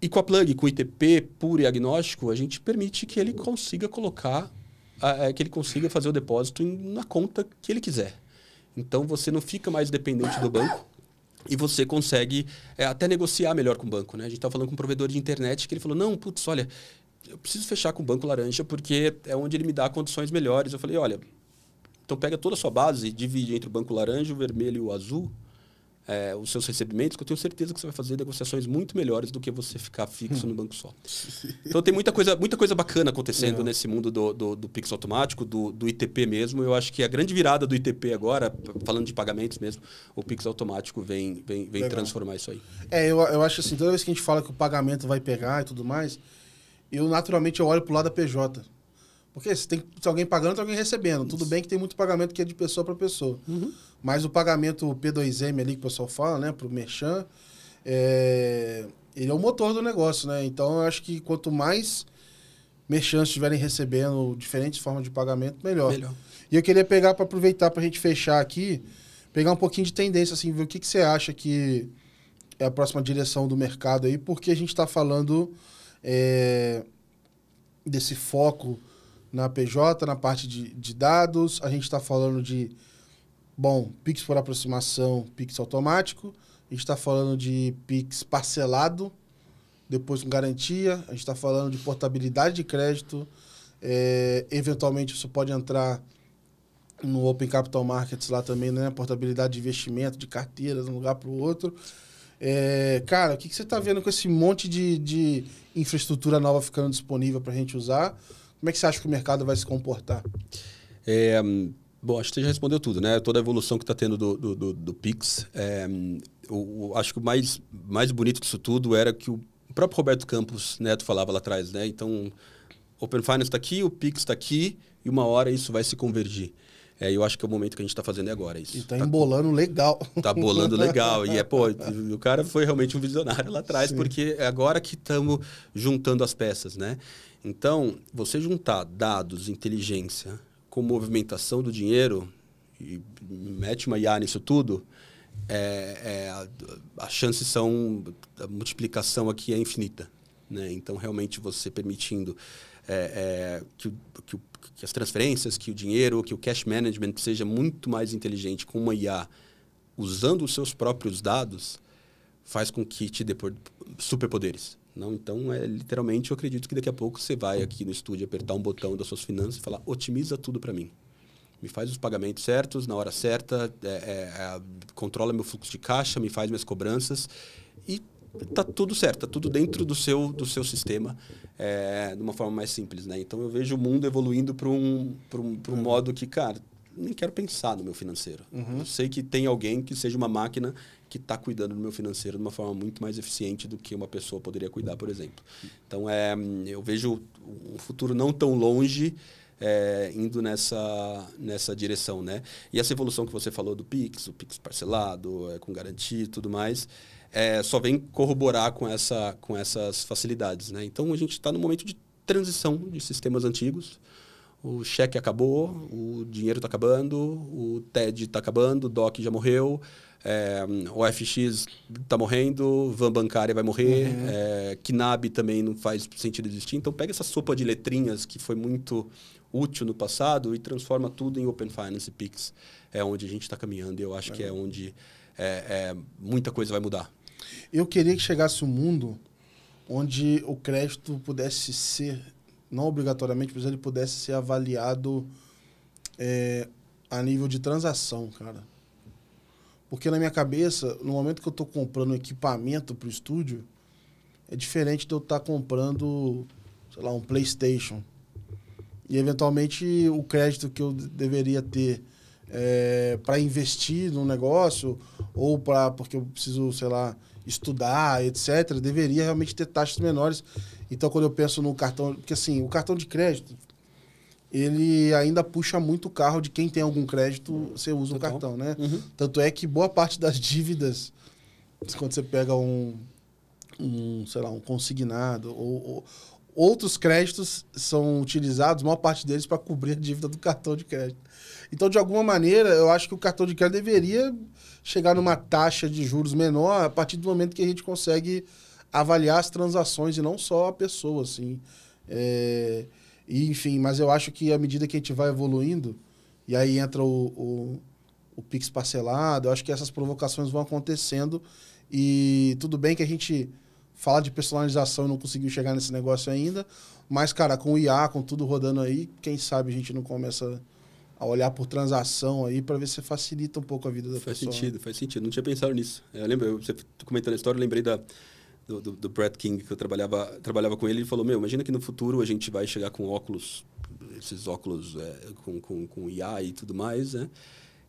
E com a Plug, com o ITP puro e agnóstico, a gente permite que ele consiga colocar, que ele consiga fazer o depósito na conta que ele quiser. Então, você não fica mais dependente do banco e você consegue até negociar melhor com o banco, né? A gente estava falando com um provedor de internet que ele falou, não, putz, olha, eu preciso fechar com o Banco Laranja porque é onde ele me dá condições melhores. Eu falei, olha, então pega toda a sua base, divide entre o Banco Laranja, o vermelho e o azul, os seus recebimentos, que eu tenho certeza que você vai fazer negociações muito melhores do que você ficar fixo no banco só. Então tem muita coisa bacana acontecendo nesse mundo do Pix automático, do ITP mesmo. Eu acho que a grande virada do ITP agora, falando de pagamentos mesmo, o Pix automático vem transformar isso aí. Eu acho assim, toda vez que a gente fala que o pagamento vai pegar e tudo mais, eu naturalmente eu olho pro lado da PJ. Porque se tem alguém pagando, tem alguém recebendo. Tudo bem que tem muito pagamento que é de pessoa para pessoa. Mas o pagamento P2M ali que o pessoal fala, né, pro Merchan, ele é o motor do negócio, né? Então eu acho que quanto mais merchants estiverem recebendo diferentes formas de pagamento, melhor. E eu queria pegar para aproveitar para a gente fechar aqui, pegar um pouquinho de tendência, assim, ver o que você acha que é a próxima direção do mercado aí, porque a gente está falando desse foco na PJ, na parte de dados, a gente está falando de, Pix por aproximação, Pix automático, a gente está falando de Pix parcelado, depois com garantia, a gente está falando de portabilidade de crédito, eventualmente isso pode entrar no Open Capital Markets lá também, né? Portabilidade de investimento, de carteiras, de um lugar para o outro. Cara, o que você está vendo com esse monte de infraestrutura nova ficando disponível para a gente usar? Como é que você acha que o mercado vai se comportar? Bom, acho que você já respondeu tudo, né? Toda a evolução que está tendo do Pix. Acho que o mais bonito disso tudo era que o próprio Roberto Campos Neto falava lá atrás, né? Então, Open Finance está aqui, o Pix está aqui, e uma hora isso vai se convergir. Eu acho que é o momento que a gente está fazendo agora. Isso. E está embolando legal. Está bolando legal. E o cara foi realmente um visionário lá atrás, porque é agora que estamos juntando as peças, né? Então, você juntar dados, inteligência, com movimentação do dinheiro, e mete uma IA nisso tudo, as chances são... A multiplicação aqui é infinita, né? Então, realmente, você permitindo que as transferências, que o dinheiro, que o cash management seja muito mais inteligente com uma IA, usando os seus próprios dados, faz com que te dê superpoderes. Não? Então, literalmente, eu acredito que daqui a pouco você vai aqui no estúdio apertar um botão das suas finanças e falar, otimiza tudo para mim. Me faz os pagamentos certos, na hora certa, controla meu fluxo de caixa, me faz minhas cobranças e tá tudo certo, tá tudo dentro do seu sistema, de uma forma mais simples, né? Então, eu vejo o mundo evoluindo para um modo que, cara, nem quero pensar no meu financeiro. Eu sei que tem alguém que seja uma máquina que está cuidando do meu financeiro de uma forma muito mais eficiente do que uma pessoa poderia cuidar, por exemplo. Então, eu vejo um futuro não tão longe indo nessa direção, né? E essa evolução que você falou do Pix, o Pix parcelado, com garantia e tudo mais, só vem corroborar com essas facilidades, né? Então, a gente está no momento de transição de sistemas antigos. O cheque acabou, o dinheiro está acabando, o TED está acabando, o DOC já morreu, o FX está morrendo, van bancária vai morrer, KNAB também não faz sentido existir. Então, pega essa sopa de letrinhas que foi muito útil no passado e transforma tudo em Open Finance e Pix. É onde a gente está caminhando e eu acho que é onde muita coisa vai mudar. Eu queria que chegasse um mundo onde o crédito pudesse ser... não obrigatoriamente, mas ele pudesse ser avaliado a nível de transação, cara. Porque na minha cabeça, no momento que eu estou comprando equipamento para o estúdio, é diferente de eu estar comprando, sei lá, um PlayStation. E, eventualmente, o crédito que eu deveria ter para investir no negócio ou porque eu preciso, sei lá, estudar, etc., deveria realmente ter taxas menores. Então, quando eu penso no cartão... Porque, assim, o cartão de crédito, ele ainda puxa muito o carro de quem tem algum crédito, você usa o cartão, né? Tanto é que boa parte das dívidas, quando você pega sei lá, um consignado, ou outros créditos são utilizados, a maior parte deles, para cobrir a dívida do cartão de crédito. Então, de alguma maneira, eu acho que o cartão de crédito deveria chegar numa taxa de juros menor a partir do momento que a gente consegue avaliar as transações e não só a pessoa, assim. Enfim, mas eu acho que à medida que a gente vai evoluindo, e aí entra o Pix parcelado, eu acho que essas provocações vão acontecendo e tudo bem que a gente fala de personalização e não conseguiu chegar nesse negócio ainda, mas, cara, com o IA, com tudo rodando aí, quem sabe a gente não começa a olhar por transação aí para ver se facilita um pouco a vida da pessoa. Faz sentido. Não tinha pensado nisso. Eu lembro, você comentando a história, eu lembrei do Brett King, que eu trabalhava com ele, ele falou, imagina que no futuro a gente vai chegar com óculos, esses óculos com IA e tudo mais, né?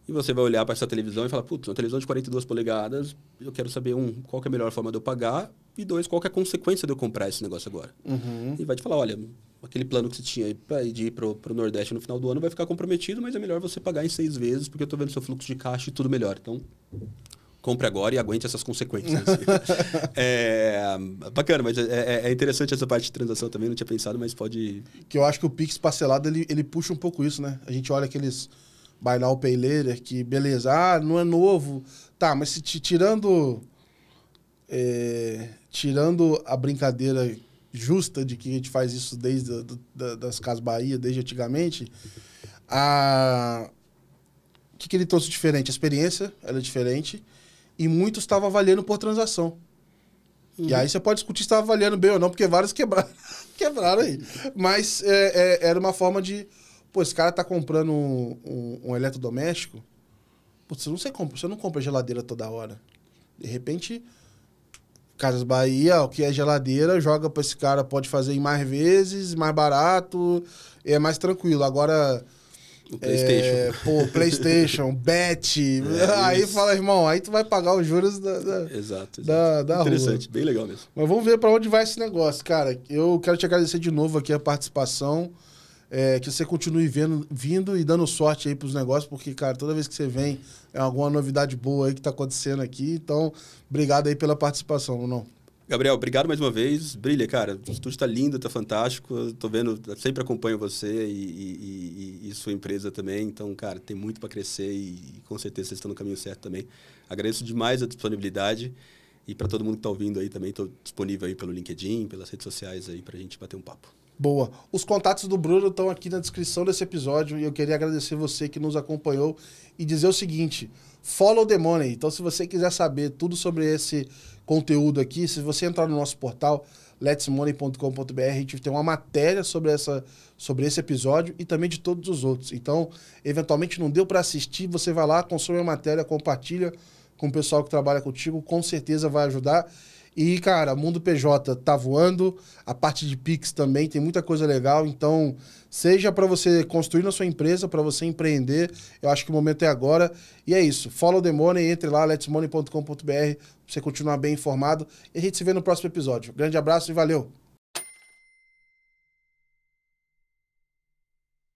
E você vai olhar para essa televisão e falar, putz, uma televisão de 42 polegadas, eu quero saber, qual que é a melhor forma de eu pagar E 2, qual que é a consequência de eu comprar esse negócio agora? E vai te falar, olha, aquele plano que você tinha de ir pro Nordeste no final do ano vai ficar comprometido, mas é melhor você pagar em 6 vezes, porque eu tô vendo seu fluxo de caixa e tudo melhor. Então, compre agora e aguente essas consequências. Bacana, mas é interessante essa parte de transação também, não tinha pensado, mas pode... Que eu acho que o Pix parcelado, ele puxa um pouco isso, né? A gente olha aqueles Buy Now, Pay Later, que beleza, não é novo. Tá, mas se tirando a brincadeira justa de que a gente faz isso desde das Casas Bahia, desde antigamente, o que ele trouxe diferente? A experiência era diferente e muitos estavam avaliando por transação. E aí você pode discutir se estava avaliando bem ou não, porque vários quebraram aí. Mas era uma forma de... Pô, esse cara tá comprando um eletrodoméstico, pô, você não compra geladeira toda hora. De repente... Casas Bahia, o que é geladeira, joga para esse cara, pode fazer em mais vezes, mais barato, é mais tranquilo. Agora, o PlayStation. PlayStation, Bet, aí isso. Fala, irmão, aí tu vai pagar os juros exato. Da interessante, rua. Bem legal mesmo. Mas vamos ver para onde vai esse negócio, cara. Eu quero te agradecer de novo aqui a participação, que você continue vindo e dando sorte aí pros negócios, porque, cara, toda vez que você vem, é alguma novidade boa aí que tá acontecendo aqui. Então, obrigado aí pela participação, não? Gabriel, obrigado mais uma vez. Brilha, cara. O estúdio tá lindo, tá fantástico. Eu tô vendo, sempre acompanho você e sua empresa também. Então, cara, tem muito para crescer e com certeza vocês estão no caminho certo também. Agradeço demais a disponibilidade. E para todo mundo que tá ouvindo aí também, tô disponível aí pelo LinkedIn, pelas redes sociais aí pra gente bater um papo. Boa. Os contatos do Bruno estão aqui na descrição desse episódio e eu queria agradecer você que nos acompanhou e dizer o seguinte, follow the money. Então, se você quiser saber tudo sobre esse conteúdo aqui, se você entrar no nosso portal, letsmoney.com.br, a gente tem uma matéria sobre esse episódio e também de todos os outros. Então, eventualmente não deu para assistir, você vai lá, consome a matéria, compartilha com o pessoal que trabalha contigo, com certeza vai ajudar. E, cara, Mundo PJ tá voando, a parte de Pix também, tem muita coisa legal. Então, seja para você construir na sua empresa, para você empreender, eu acho que o momento é agora. E é isso, follow the money, entre lá, letsmoney.com.br, pra você continuar bem informado. E a gente se vê no próximo episódio. Grande abraço e valeu!